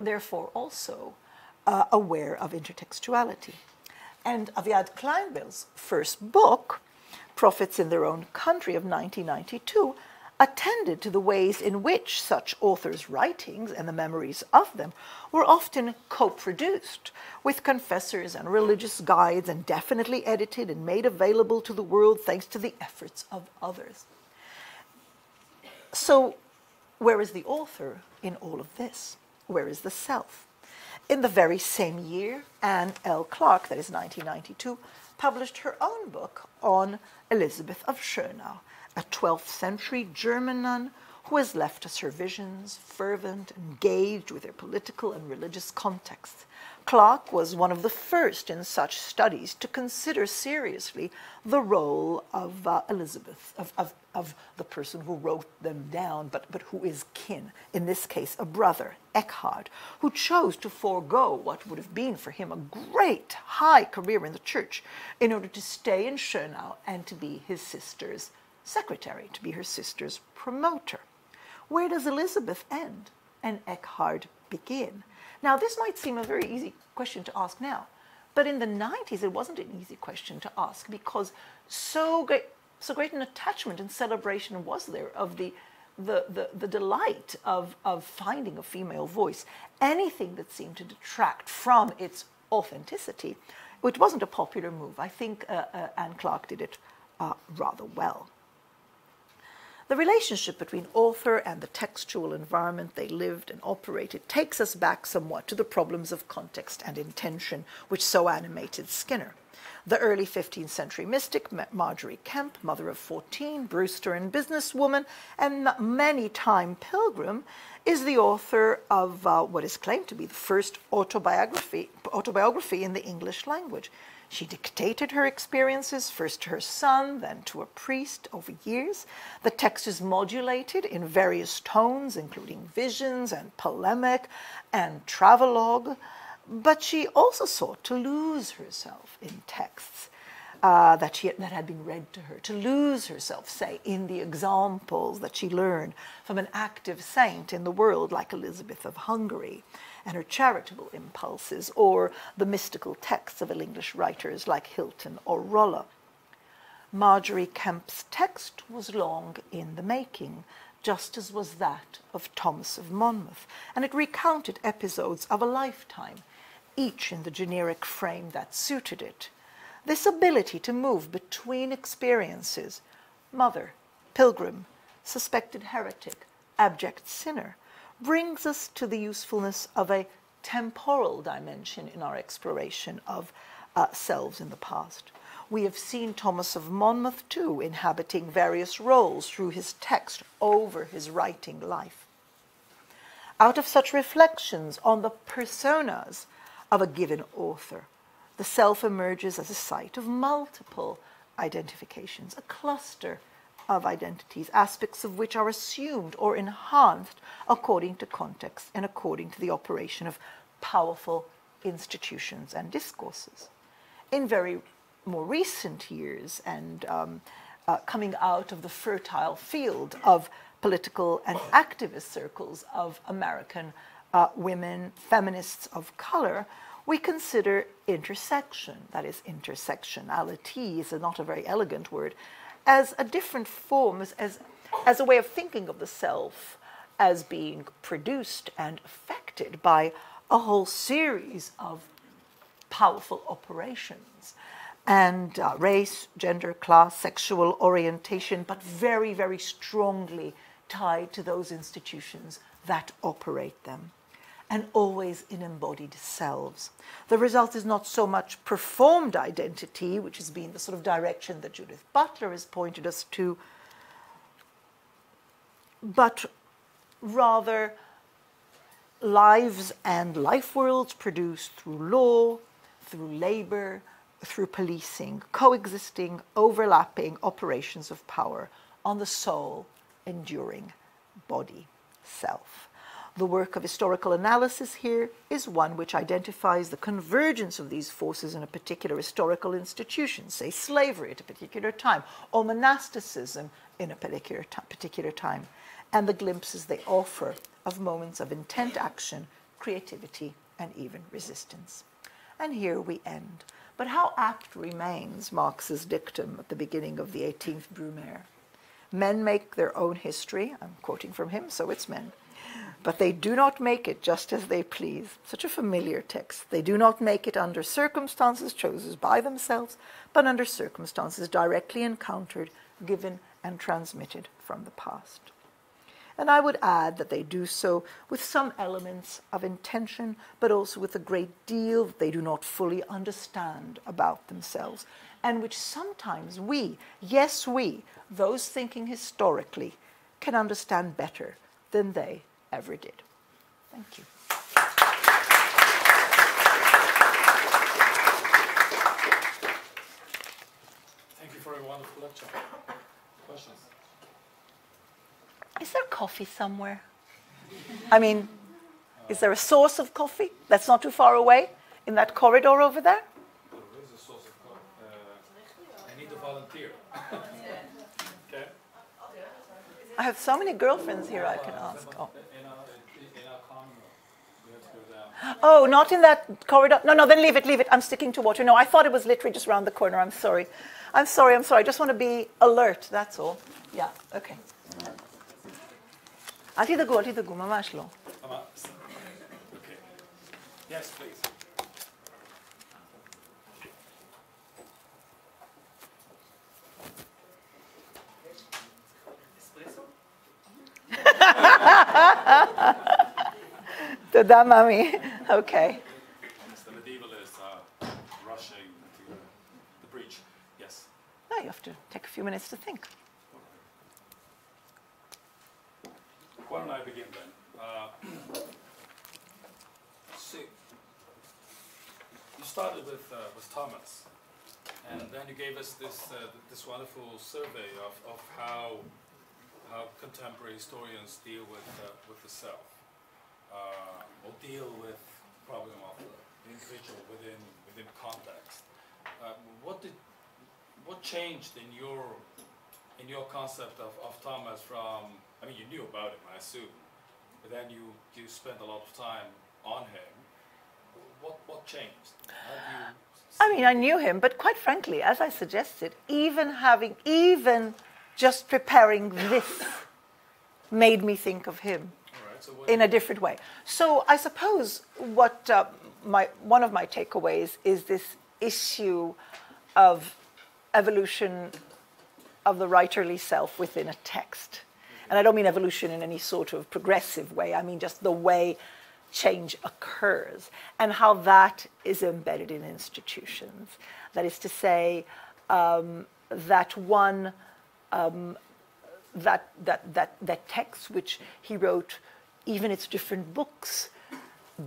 A: therefore also aware of intertextuality. And Aviad Kleinbill's first book, Prophets in Their Own Country of 1992, attended to the ways in which such authors' writings and the memories of them were often co-produced with confessors and religious guides and definitely edited and made available to the world thanks to the efforts of others. So, where is the author in all of this? Where is the self? In the very same year, Anne L. Clark, that is 1992, published her own book on Elizabeth of Schönau, a 12th century German nun who has left us her visions, fervent, engaged with their political and religious context. Clark was one of the first in such studies to consider seriously the role of Elizabeth, of the person who wrote them down, but who is kin, in this case a brother, Eckhard, who chose to forego what would have been for him a great high career in the church in order to stay in Schönau and to be his sister's secretary, to be her sister's promoter. Where does Elizabeth end and Eckhard begin? Now, this might seem a very easy question to ask now, but in the 90s it wasn't an easy question to ask because so great an attachment and celebration was there of the delight of finding a female voice. Anything that seemed to detract from its authenticity, which wasn't a popular move. I think Anne Clark did it rather well. The relationship between author and the textual environment they lived and operated takes us back somewhat to the problems of context and intention, which so animated Skinner. The early 15th century mystic, Marjorie Kemp, mother of 14, Brewster and businesswoman, and many-time pilgrim, is the author of what is claimed to be the first autobiography in the English language. She dictated her experiences, first to her son, then to a priest, over years. The text is modulated in various tones, including visions and polemic and travelogue, but she also sought to lose herself in texts that had been read to her, to lose herself, say, in the examples that she learned from an active saint in the world like Elizabeth of Hungary, and her charitable impulses, or the mystical texts of English writers like Hilton or Rolla. Marjorie Kemp's text was long in the making, just as was that of Thomas of Monmouth, and it recounted episodes of a lifetime, each in the generic frame that suited it. This ability to move between experiences, mother, pilgrim, suspected heretic, abject sinner, brings us to the usefulness of a temporal dimension in our exploration of selves in the past. We have seen Thomas of Monmouth, too, inhabiting various roles through his text over his writing life. Out of such reflections on the personas of a given author, the self emerges as a site of multiple identifications, a cluster of identities, aspects of which are assumed or enhanced according to context and according to the operation of powerful institutions and discourses. In very more recent years, and coming out of the fertile field of political and activist circles of American women, feminists of color, we consider intersection, that is, intersectionality is not a very elegant word, as a different form, as a way of thinking of the self as being produced and affected by a whole series of powerful operations, and race, gender, class, sexual orientation, but very, very strongly tied to those institutions that operate them, and always in embodied selves. The result is not so much performed identity, which has been the sort of direction that Judith Butler has pointed us to, but rather lives and life worlds produced through law, through labor, through policing, coexisting, overlapping operations of power on the soul, enduring body, self. The work of historical analysis here is one which identifies the convergence of these forces in a particular historical institution, say slavery at a particular time, or monasticism in a particular time, and the glimpses they offer of moments of intent action, creativity, and even resistance. And here we end. But how apt remains Marx's dictum at the beginning of the 18th Brumaire. Men make their own history, I'm quoting from him, so it's men, but they do not make it just as they please. Such a familiar text. They do not make it under circumstances chosen by themselves, but under circumstances directly encountered, given, and transmitted from the past. And I would add that they do so with some elements of intention, but also with a great deal that they do not fully understand about themselves, and which sometimes we, yes we, those thinking historically, can understand better than they ever did. Thank you.
B: Thank you for a wonderful lecture. Questions?
A: Is there coffee somewhere? I mean, is there a source of coffee that's not too far away in that corridor over there?
B: There is a source of coffee. I need a volunteer. Okay.
A: I have so many girlfriends here I can ask. Oh.
B: In our common room. We have to go down.
A: Oh, not in that corridor? No, then leave it. I'm sticking to water. No, I thought it was literally just around the corner. I'm sorry. I just want to be alert, that's all. Yeah, okay. אל תדאגו, ממש לא.
B: Okay. Yes, please. Espresso?
A: תודה, מאמי. Okay.
B: The medievalists are rushing to the breach. Yes.
A: No, you have to take a few minutes to think.
B: Why don't I begin then? So you started with Thomas, and then you gave us this wonderful survey of how contemporary historians deal with the self, or deal with the problem of the individual within context. What changed in your concept of Thomas from? I mean, you knew about him, I assume, but then you spent a lot of time on him. What changed?
A: I mean, I knew him, but quite frankly, as I suggested, even just preparing this made me think of him in a different way. So I suppose what one of my takeaways is this issue of evolution of the writerly self within a text. And I don't mean evolution in any sort of progressive way. I mean just the way change occurs and how that is embedded in institutions. That is to say, that text which he wrote, even its different books,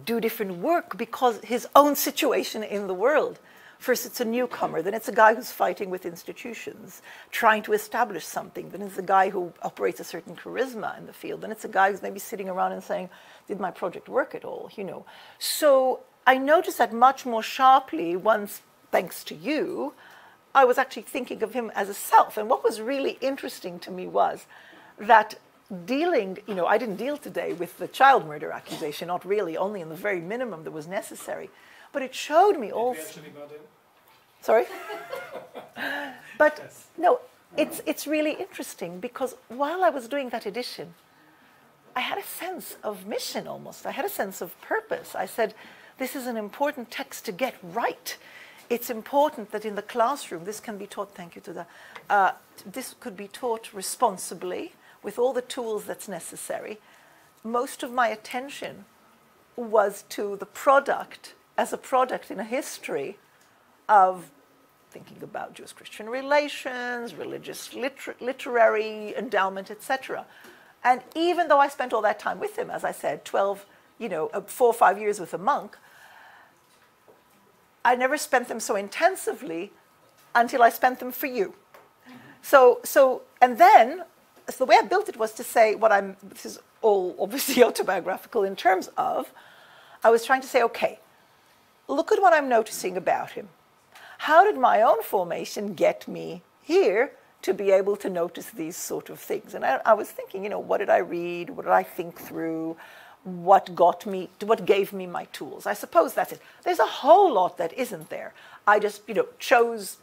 A: do different work because his own situation in the world. First, it's a newcomer, then it's a guy who's fighting with institutions, trying to establish something, then it's a guy who operates a certain charisma in the field, then it's a guy who's maybe sitting around and saying, did my project work at all, you know. So I noticed that much more sharply once, thanks to you, I was actually thinking of him as a self. And what was really interesting to me was that dealing, you know, I didn't deal today with the child murder accusation, not really, only in the very minimum that was necessary. But it showed me also.
B: Did we actually got it?
A: Sorry? But no, it's really interesting because while I was doing that edition, I had a sense of mission almost. I had a sense of purpose. I said, this is an important text to get right. It's important that in the classroom, this can be taught, thank you to the, this could be taught responsibly with all the tools that's necessary. Most of my attention was to the product as a product in a history of thinking about Jewish-Christian relations, religious literary endowment, etc. And even though I spent all that time with him, as I said, 4 or 5 years with a monk, I never spent them so intensively until I spent them for you. And then, so the way I built it was to say this is all obviously autobiographical in terms of, I was trying to say, okay, look at what I'm noticing about him. How did my own formation get me here to be able to notice these sort of things? And I was thinking, what did I read? What did I think through? What gave me my tools? I suppose that's it. There's a whole lot that isn't there. I just, chose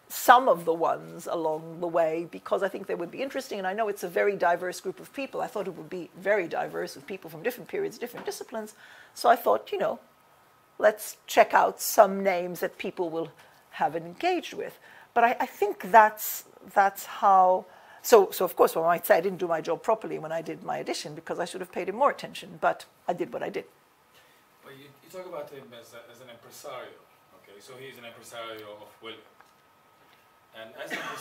A: some of the ones along the way because I think they would be interesting. And I know it's a very diverse group of people. I thought it would be very diverse with people from different periods, different disciplines. So I thought, let's check out some names that people will have engaged with. But I think that's how. So of course, one might say I didn't do my job properly when I did my edition because I should have paid him more attention. But I did what I did.
B: Well, you talk about him as an impresario. Okay, so he's an impresario of William.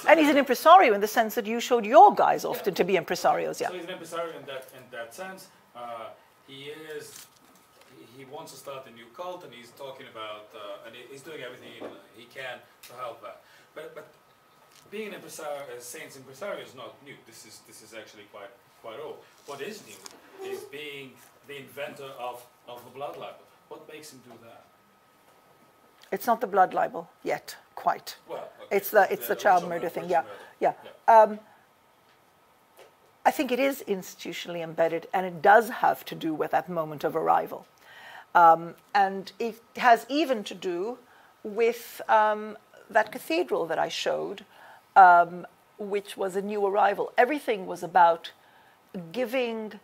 B: And
A: he's an impresario in the sense that you showed your guys often to be impresarios. Yeah.
B: So he's an impresario in that sense. He wants to start a new cult, and he's talking about, and he's doing everything he can to help that. But being an impresario, Saint's impresario is not new. This is actually quite old. What is new is being the inventor of a blood libel. What makes him do that?
A: It's not the blood libel yet, quite.
B: Well, okay.
A: It's the child murder thing. Yeah. I think it is institutionally embedded, and it does have to do with that moment of arrival. And it has even to do with that cathedral that I showed, which was a new arrival. Everything was about giving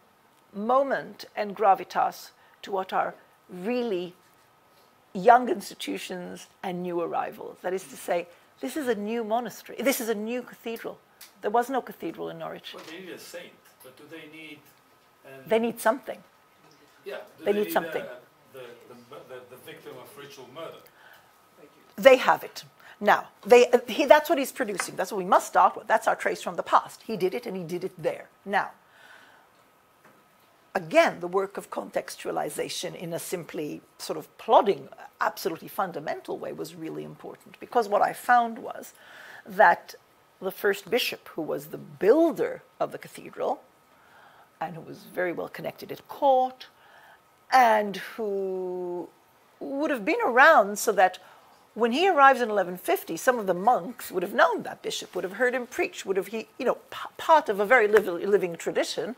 A: moment and gravitas to what are really young institutions and new arrivals. That is to say, this is a new monastery. This is a new cathedral. There was no cathedral in Norwich.
B: Well, they need a saint, but do they need...
A: They need something.
B: Yeah,
A: They need something.
B: The victim of ritual murder.
A: They have it. Now, that's what he's producing. That's what we must start with. That's our trace from the past. He did it, and he did it there. Now, again, the work of contextualization in a simply sort of plodding, absolutely fundamental way was really important, because what I found was that the first bishop, who was the builder of the cathedral, and who was very well connected at court, and who would have been around so that when he arrives in 1150, some of the monks would have known that bishop, would have heard him preach, would have, part of a very living tradition.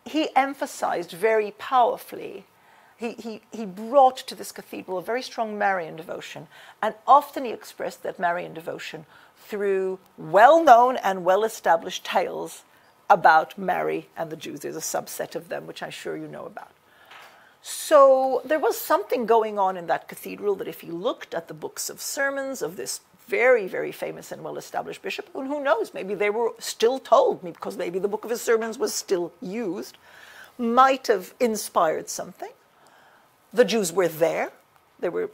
A: He emphasized very powerfully, he brought to this cathedral a very strong Marian devotion, and often he expressed that Marian devotion through well-known and well-established tales about Mary and the Jews. There's a subset of them, which I'm sure you know about. So there was something going on in that cathedral that if you looked at the books of sermons of this very, very famous and well-established bishop, and who knows, maybe they were still told, because maybe the book of his sermons was still used, might have inspired something. The Jews were there. They were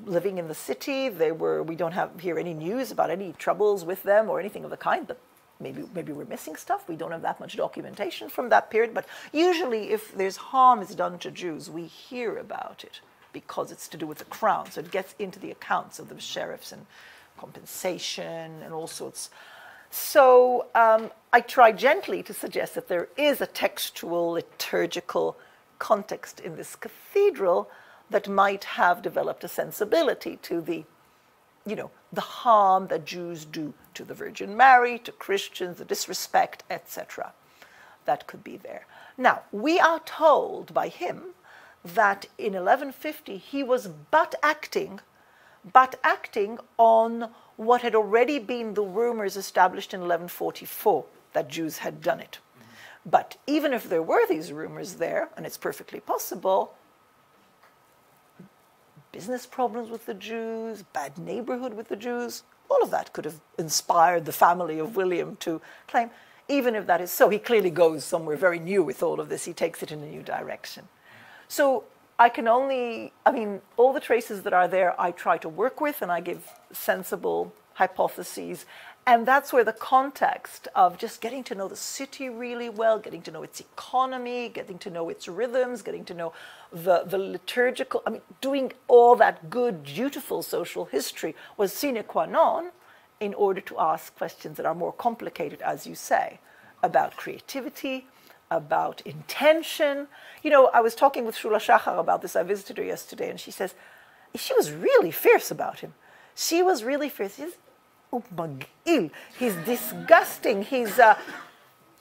A: living in the city. We don't hear any news about any troubles with them or anything of the kind, but maybe we're missing stuff. We don't have that much documentation from that period, but usually if there's harm is done to Jews, we hear about it because it's to do with the crown. So it gets into the accounts of the sheriffs and compensation and all sorts. So I try gently to suggest that there is a textual, liturgical context in this cathedral that might have developed a sensibility to the harm that Jews do to the Virgin Mary, to Christians, the disrespect, etc. That could be there. Now, we are told by him that in 1150 he was but acting on what had already been the rumors established in 1144, that Jews had done it. But even if there were these rumors there, and it's perfectly possible, business problems with the Jews, bad neighborhood with the Jews, all of that could have inspired the family of William to claim. Even if that is so, he clearly goes somewhere very new with all of this. He takes it in a new direction. So I can only, all the traces that are there, I try to work with, and I give sensible hypotheses. And that's where the context of just getting to know the city really well, getting to know its economy, getting to know its rhythms, getting to know the liturgical, doing all that good, beautiful social history was sine qua non in order to ask questions that are more complicated, as you say, about creativity, about intention. I was talking with Shula Shachar about this. I visited her yesterday, and she says, she was really fierce about him. She was really fierce. He's disgusting. Isn't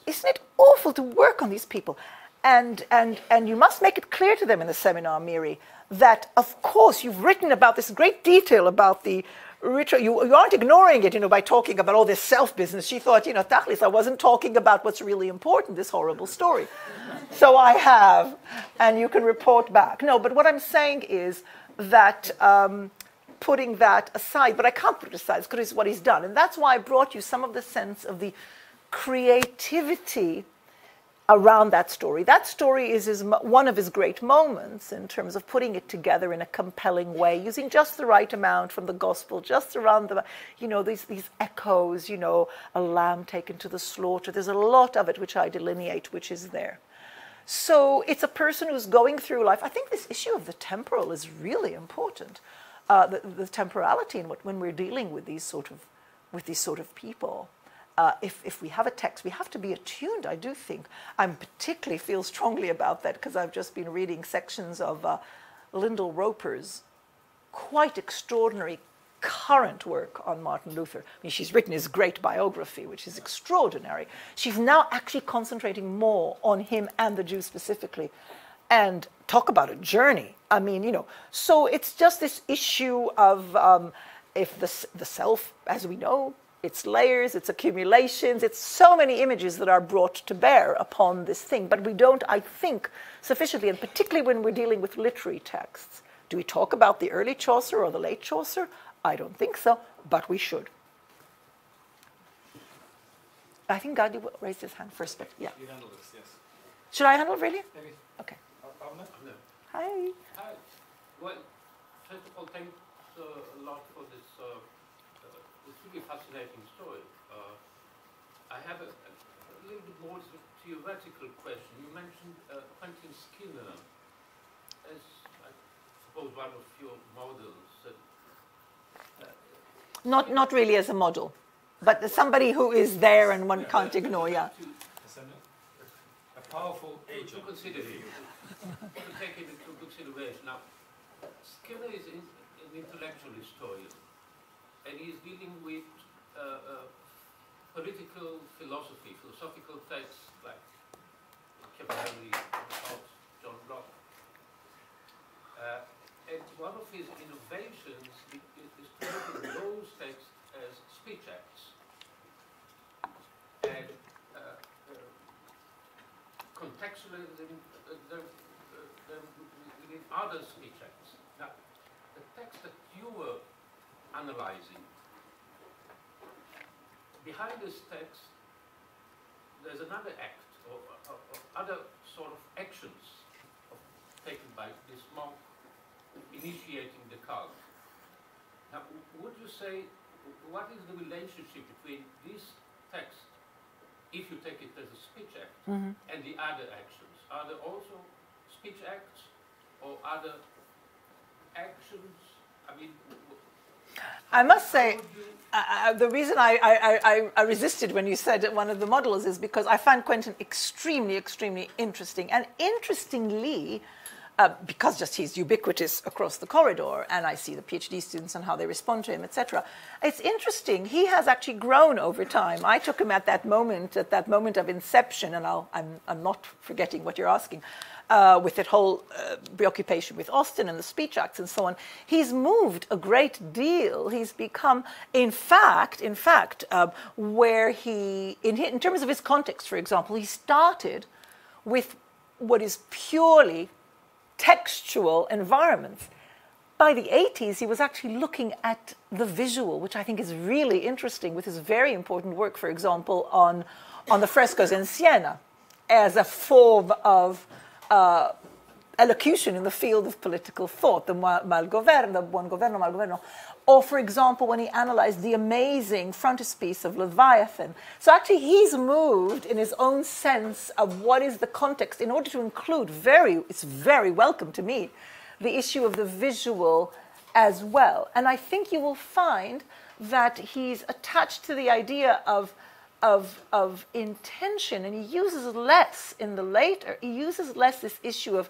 A: it awful to work on these people? And you must make it clear to them in the seminar, Miri, that of course you've written about this great detail about the ritual. You aren't ignoring it, by talking about all this self-business. She thought, Tachlis, I wasn't talking about what's really important, this horrible story. So I have, and you can report back. No, but what I'm saying is that putting that aside, but I can't put it aside because it's what he's done. And that's why I brought you some of the sense of the creativity around that story. That story is one of his great moments in terms of putting it together in a compelling way, using just the right amount from the gospel, just around the, these echoes, a lamb taken to the slaughter. There's a lot of it which I delineate, which is there. So it's a person who's going through life. I think this issue of the temporal is really important. The temporality in when we're dealing with these sort of people. If we have a text, we have to be attuned, I do think. I particularly feel strongly about that because I've just been reading sections of Lyndall Roper's quite extraordinary current work on Martin Luther. She's written his great biography, which is extraordinary. She's now actually concentrating more on him and the Jews specifically. And talk about a journey. So it's just this issue of if the self, as we know, it's layers, it's accumulations, it's so many images that are brought to bear upon this thing. But we don't, I think, sufficiently, and particularly when we're dealing with literary texts. Do we talk about the early Chaucer or the late Chaucer? I don't think so, but we should. I think Gadi raised his hand first, but yeah.
B: You handle this, yes.
A: Should I handle really?
B: Maybe.
A: Okay.
B: Avner?
A: Hi.
C: Hi. Well, first of all, thanks a lot for this really fascinating story. I have a little bit more theoretical question. You mentioned Quentin Skinner as, I suppose, one of your models.
A: Not really as a model, but somebody who is there and one can't ignore, yeah.
B: A powerful agent.
C: To consider you. To take it into consideration. Now, Skinner is an intellectual historian, and he's dealing with political philosophy, philosophical texts like Machiavelli, John Locke. And one of his innovations is to look at those texts as speech acts and contextualizing them within other speech acts. Now, the text that you were analyzing, behind this text, there's another act or other sort of actions taken by this monk initiating the cult. Now, would you say, what is the relationship between this text, if you take it as a speech act, and the other actions? Are there also speech acts or other actions? I mean,
A: I must say, the reason I resisted when you said one of the models is because I find Quentin extremely, extremely interesting. And interestingly, because just he's ubiquitous across the corridor, and I see the PhD students and how they respond to him, etc. It's interesting. He has actually grown over time. I took him at that moment of inception, and I'm not forgetting what you're asking, with that whole preoccupation with Austin and the speech acts and so on. He's moved a great deal. He's become, in fact, where he, in terms of his context, for example, he started with what is purely textual environments. By the 80s, he was actually looking at the visual, which I think is really interesting, with his very important work, for example, on the frescoes in Siena, as a form of elocution in the field of political thought, the malgoverno, buon governo, malgoverno. Or, for example, when he analyzed the amazing frontispiece of Leviathan. So actually, he's moved in his own sense of what is the context in order to include it's very welcome to me, the issue of the visual as well. And I think you will find that he's attached to the idea of intention, and he uses less in the later, he uses less this issue of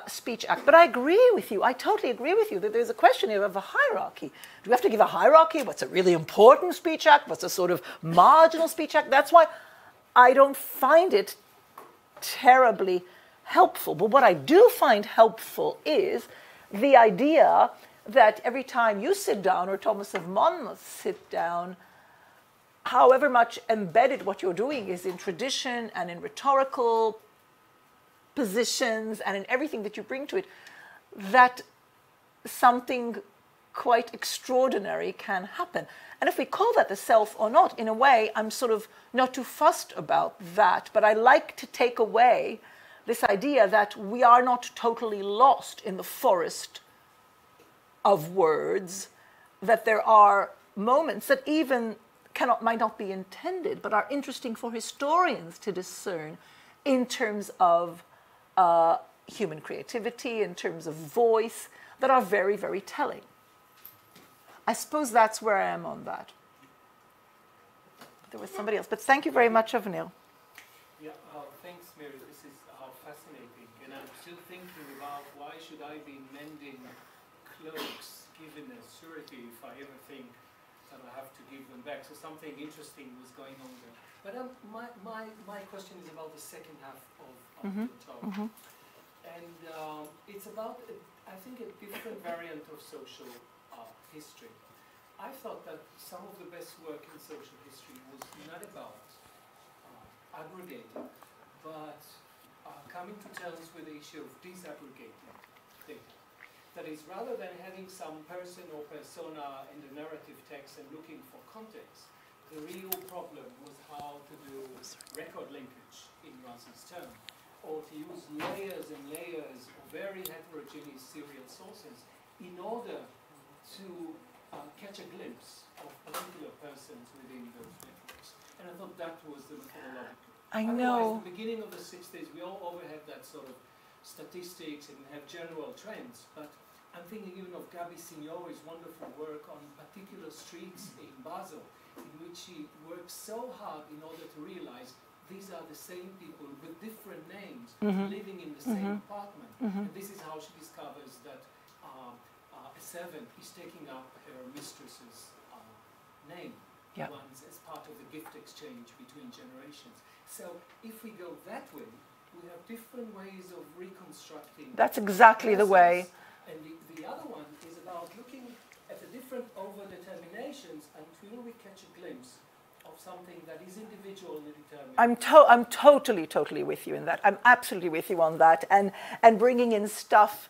A: speech act. But I agree with you, I totally agree with you that there's a question here of a hierarchy. Do we have to give a hierarchy? What's a really important speech act? What's a sort of marginal speech act? That's why I don't find it terribly helpful. But what I do find helpful is the idea that every time you sit down, or Thomas of Monmouth sit down, however much embedded what you're doing is in tradition and in rhetorical positions and in everything that you bring to it, that something quite extraordinary can happen. And if we call that the self or not, in a way, I'm sort of not too fussed about that, but I like to take away this idea that we are not totally lost in the forest of words, that there are moments that even might not be intended, but are interesting for historians to discern in terms of human creativity, in terms of voice, that are very, very telling. I suppose that's where I am on that. There was somebody else, but thank you very much, Avnil.
D: Yeah, thanks, Miri. This is fascinating, and I'm still thinking about why should I be mending cloaks, given a surety, if I ever think that I have to give them back. So something interesting was going on there. But my question is about the second half of the talk. And it's about, I think, a different variant of social history. I thought that some of the best work in social history was not about aggregating, but coming to terms with the issue of disaggregating data. That is, rather than having some person or persona in the narrative text and looking for context, the real problem was how to do record linkage, in Russell's term, or to use layers and layers of very heterogeneous serial sources in order to catch a glimpse of particular persons within those networks. And I thought that was the methodological.
A: I know.
D: Otherwise, the beginning of the 60s, we all overhead that sort of statistics and have general trends, but I'm thinking even of Gabi Signori's wonderful work on particular streets in Basel, in which she works so hard in order to realize these are the same people with different names living in the same apartment. And this is how she discovers that a servant is taking up her mistress's name once as part of the gift exchange between generations. So if we go that way, we have different ways of reconstructing.
A: That's exactly the way.
D: And the other one is about looking at the different over-determinations until we catch a glimpse of something that is individual and determined.
A: I'm totally with you in that. I'm absolutely with you on that. And bringing in stuff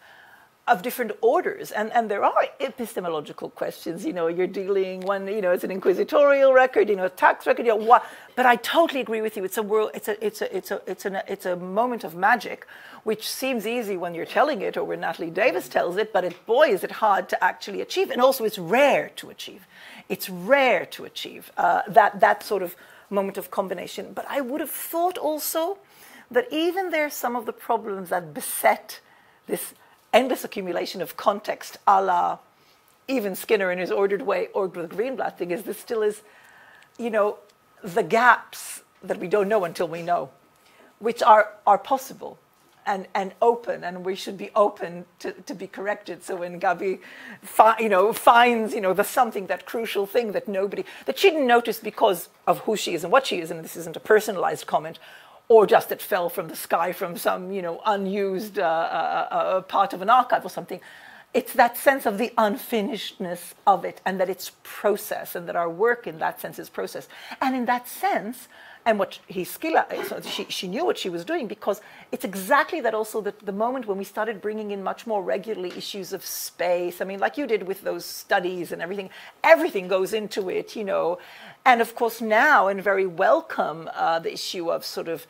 A: of different orders. And there are epistemological questions. You know, you're dealing one, you know, it's an inquisitorial record, you know, a tax record, you know, what. But I totally agree with you. It's a world, it's a moment of magic, which seems easy when you're telling it or when Natalie Davis tells it, but boy, is it hard to actually achieve. And also it's rare to achieve. It's rare to achieve that sort of moment of combination. But I would have thought also that even there's some of the problems that beset this endless accumulation of context, a la even Skinner in his ordered way, or the Greenblatt thing, is this still is, you know, the gaps that we don't know until we know, which are possible and open, and we should be open to be corrected. So when Gabi, finds, you know, the something, that crucial thing that she didn't notice because of who she is and what she is, and this isn't a personalized comment, or just it fell from the sky from some, you know, unused part of an archive or something. It's that sense of the unfinishedness of it, and that it's process, and that our work in that sense is process. And in that sense, and what she knew what she was doing, because it's exactly that also the moment when we started bringing in much more regularly issues of space. I mean, like you did with those studies and everything goes into it, you know. And of course now, and very welcome, the issue of sort of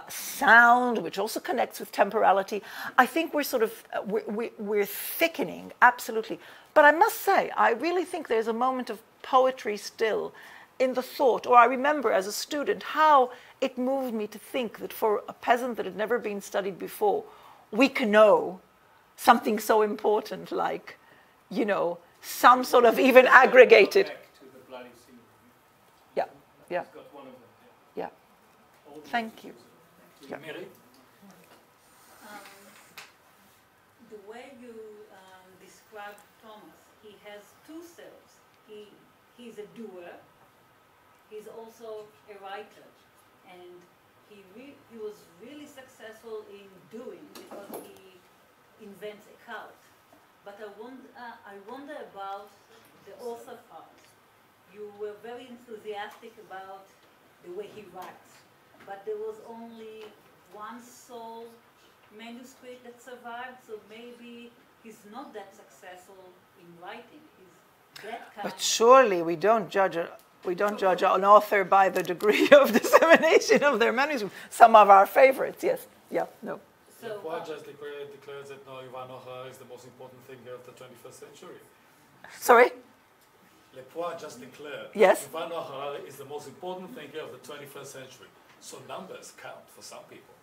A: sound, which also connects with temporality. I think we're sort of, we're thickening, absolutely. But I must say, I really think there's a moment of poetry still in the thought, or I remember as a student how it moved me to think that for a peasant that had never been studied before, we can know something so important like, you know, some sort of even aggregated. Yeah, yeah. Yeah. Thank you. Yeah.
B: Miri?
E: The way you describe Thomas, he has two selves. He's a doer. He's also a writer, and he was really successful in doing because he invents a cult. But I wonder about the author part. You were very enthusiastic about the way he writes, but there was only one sole manuscript that survived, so maybe he's not that successful in writing. He's that kind.
A: But surely we don't judge an author by the degree of dissemination of their manuscript. Some of our favorites, yes. Yeah, no.
B: So Lepois just declares that no, Yuval Noah Harari is the most important thinker of the 21st century.
A: Sorry?
B: Lepois just declared
A: Yuval
B: Noah Harari is the most important thinker of the 21st century. So numbers count for some people.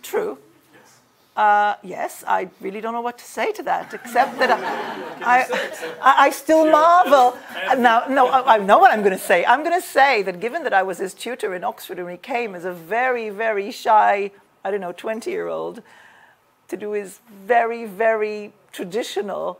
A: True.
B: Yes.
A: Yes, I really don't know what to say to that, except that I still marvel. Now, no, I know what I'm going to say. I'm going to say that given that I was his tutor in Oxford when he came as a very, very shy, 20-year-old, to do his very, very traditional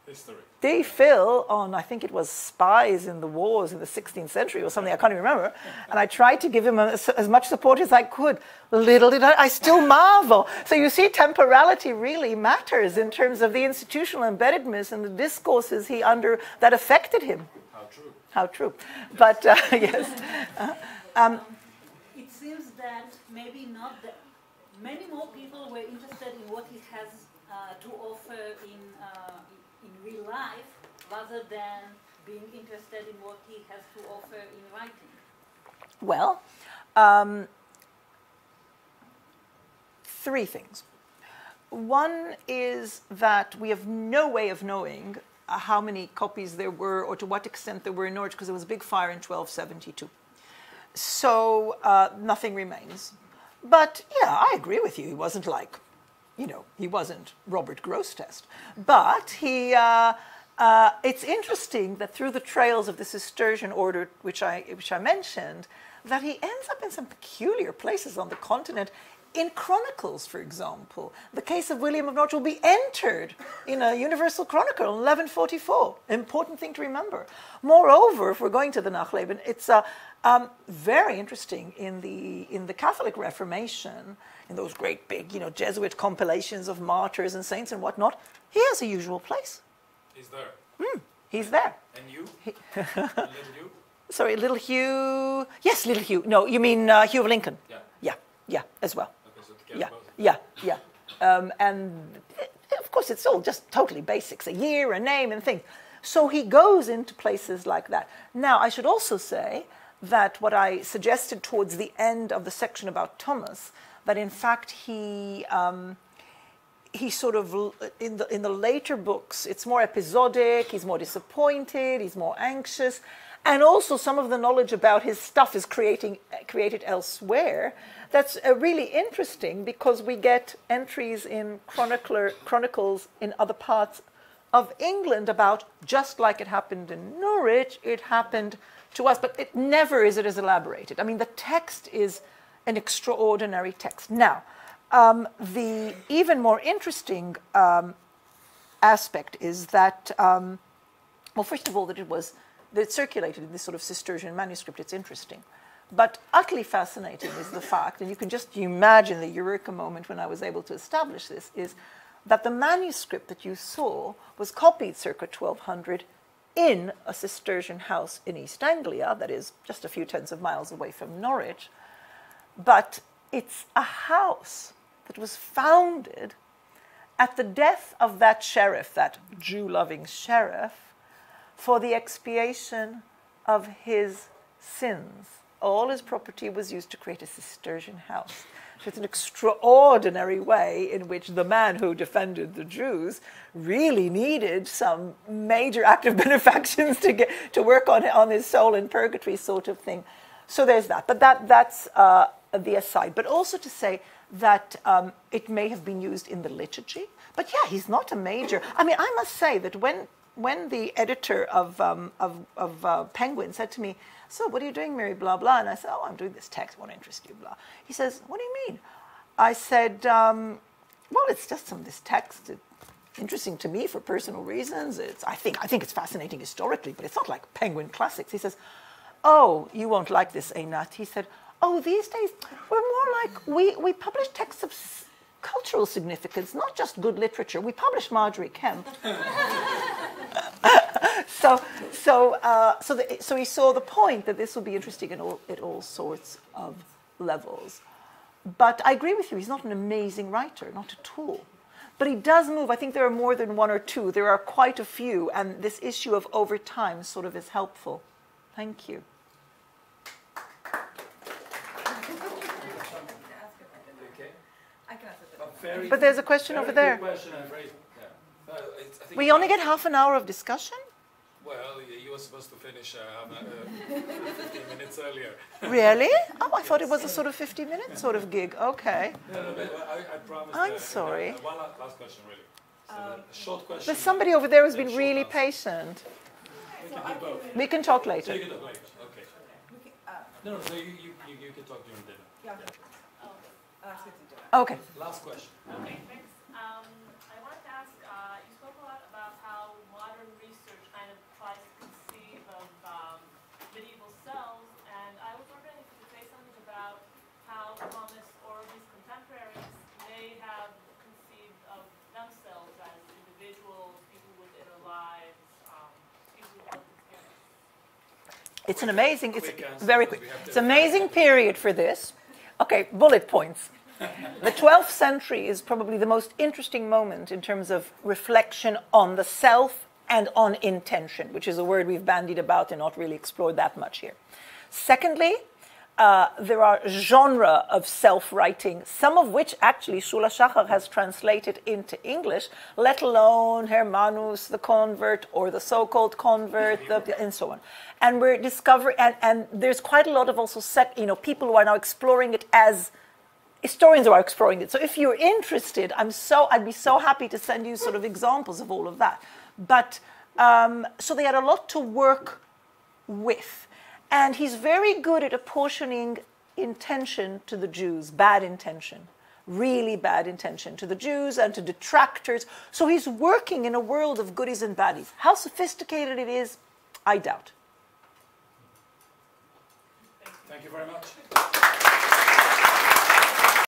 B: history.
A: DPhil on, I think it was spies in the wars in the 16th century or something, I can't even remember. And I tried to give him as much support as I could. Little did I still marvel. So you see, temporality really matters in terms of the institutional embeddedness and the discourses that affected him.
B: How true.
A: How true. But, yes.
E: It seems that maybe not that many more people were interested in what he has to offer in real life, rather than being interested in what he has to offer in writing?
A: Well, three things. One is that we have no way of knowing how many copies there were or to what extent there were in Norwich, because there was a big fire in 1272. So nothing remains. But yeah, I agree with you. He wasn't like, you know, he wasn't Robert Grosseteste. But he, it's interesting that through the trails of the Cistercian order, which I mentioned, that he ends up in some peculiar places on the continent. In Chronicles, for example, the case of William of Norwich will be entered in a Universal Chronicle in 1144. Important thing to remember. Moreover, if we're going to the Nachleben, it's very interesting in the Catholic Reformation, in those great big, you know, Jesuit compilations of martyrs and saints and whatnot. He has a usual place.
B: He's there.
A: He's there.
B: And you? Little you?
A: Sorry, Little Hugh. Yes, Little Hugh. No, you mean Hugh of Lincoln?
B: Yeah.
A: Yeah, as well.
B: Okay, so together both.
A: And of course, it's all just totally basics, a year, a name, and things. So he goes into places like that. Now, I should also say that what I suggested towards the end of the section about Thomas, that in fact he sort of, in the later books, it's more episodic, he's more disappointed, he's more anxious, and also some of the knowledge about his stuff is created elsewhere. That's really interesting, because we get entries in chronicles in other parts of England about, just like it happened in Norwich, it happened to us, but it never is it as elaborated. I mean, the text is an extraordinary text. Now, the even more interesting aspect is that, well, first of all, that it circulated in this sort of Cistercian manuscript. It's interesting. But utterly fascinating is the fact, and you can just imagine the eureka moment when I was able to establish this, is that the manuscript that you saw was copied circa 1200 in a Cistercian house in East Anglia, that is just a few tens of miles away from Norwich. But it's a house that was founded at the death of that sheriff, that Jew-loving sheriff, for the expiation of his sins. All his property was used to create a Cistercian house. So it's an extraordinary way in which the man who defended the Jews really needed some major act of benefactions to work on his soul in purgatory, sort of thing. So there's that. But that's the aside. But also to say that it may have been used in the liturgy. But yeah, he's not a major. I mean, I must say that when the editor of Penguin said to me, "So what are you doing, Miri, blah, blah?" And I said, "Oh, I'm doing this text, won't interest you, blah." He says, "What do you mean?" I said, "Well, it's just some of this text. It's interesting to me for personal reasons. I think it's fascinating historically, but it's not like Penguin classics." He says, "Oh, you won't like this, Einat." He said, "Oh, these days, we're more like, we publish texts of cultural significance, not just good literature. We publish Marjorie Kemp." So he saw the point that this will be interesting at all sorts of levels. But I agree with you, he's not an amazing writer, not at all. But he does move. I think there are more than one or two. There are quite a few, and this issue of over time sort of is helpful. Thank you. But there's a question over there. We only get half an hour of discussion?
B: Well, you were supposed to finish 15 minutes earlier.
A: Really? Oh, I thought it was a sort of 50-minute sort of gig. Okay.
B: No, but I promised.
A: I'm sorry.
B: One last question, really. So a short question.
A: There's somebody over there who's been really patient.
B: We can do both.
A: We can talk later.
B: So you can talk later. Okay. No, so you can talk during dinner.
A: Yeah. Okay.
B: Last question.
F: Okay, thanks. I wanted to ask, you spoke a lot about how modern research kind of tries to conceive of medieval cells, and I was wondering if you could say something about how Thomas or his contemporaries may have conceived of themselves as individuals, people with inner lives, people with lived experience.
A: It's an amazing, it's very quick. It's an amazing period for this. Okay, bullet points. The 12th century is probably the most interesting moment in terms of reflection on the self and on intention, which is a word we've bandied about and not really explored that much here. Secondly, there are genre of self-writing, some of which actually Shula Shachar has translated into English, let alone Hermanus, the convert, or the so-called convert, and so on. And we're discovering, and there's quite a lot of also, people who are now exploring it as historians are exploring it. So if you're interested, I'd be so happy to send you sort of examples of all of that. But, so they had a lot to work with. And he's very good at apportioning intention to the Jews, bad intention, really bad intention to the Jews and to detractors. So he's working in a world of goodies and baddies. How sophisticated it is, I doubt.
B: Thank you very much.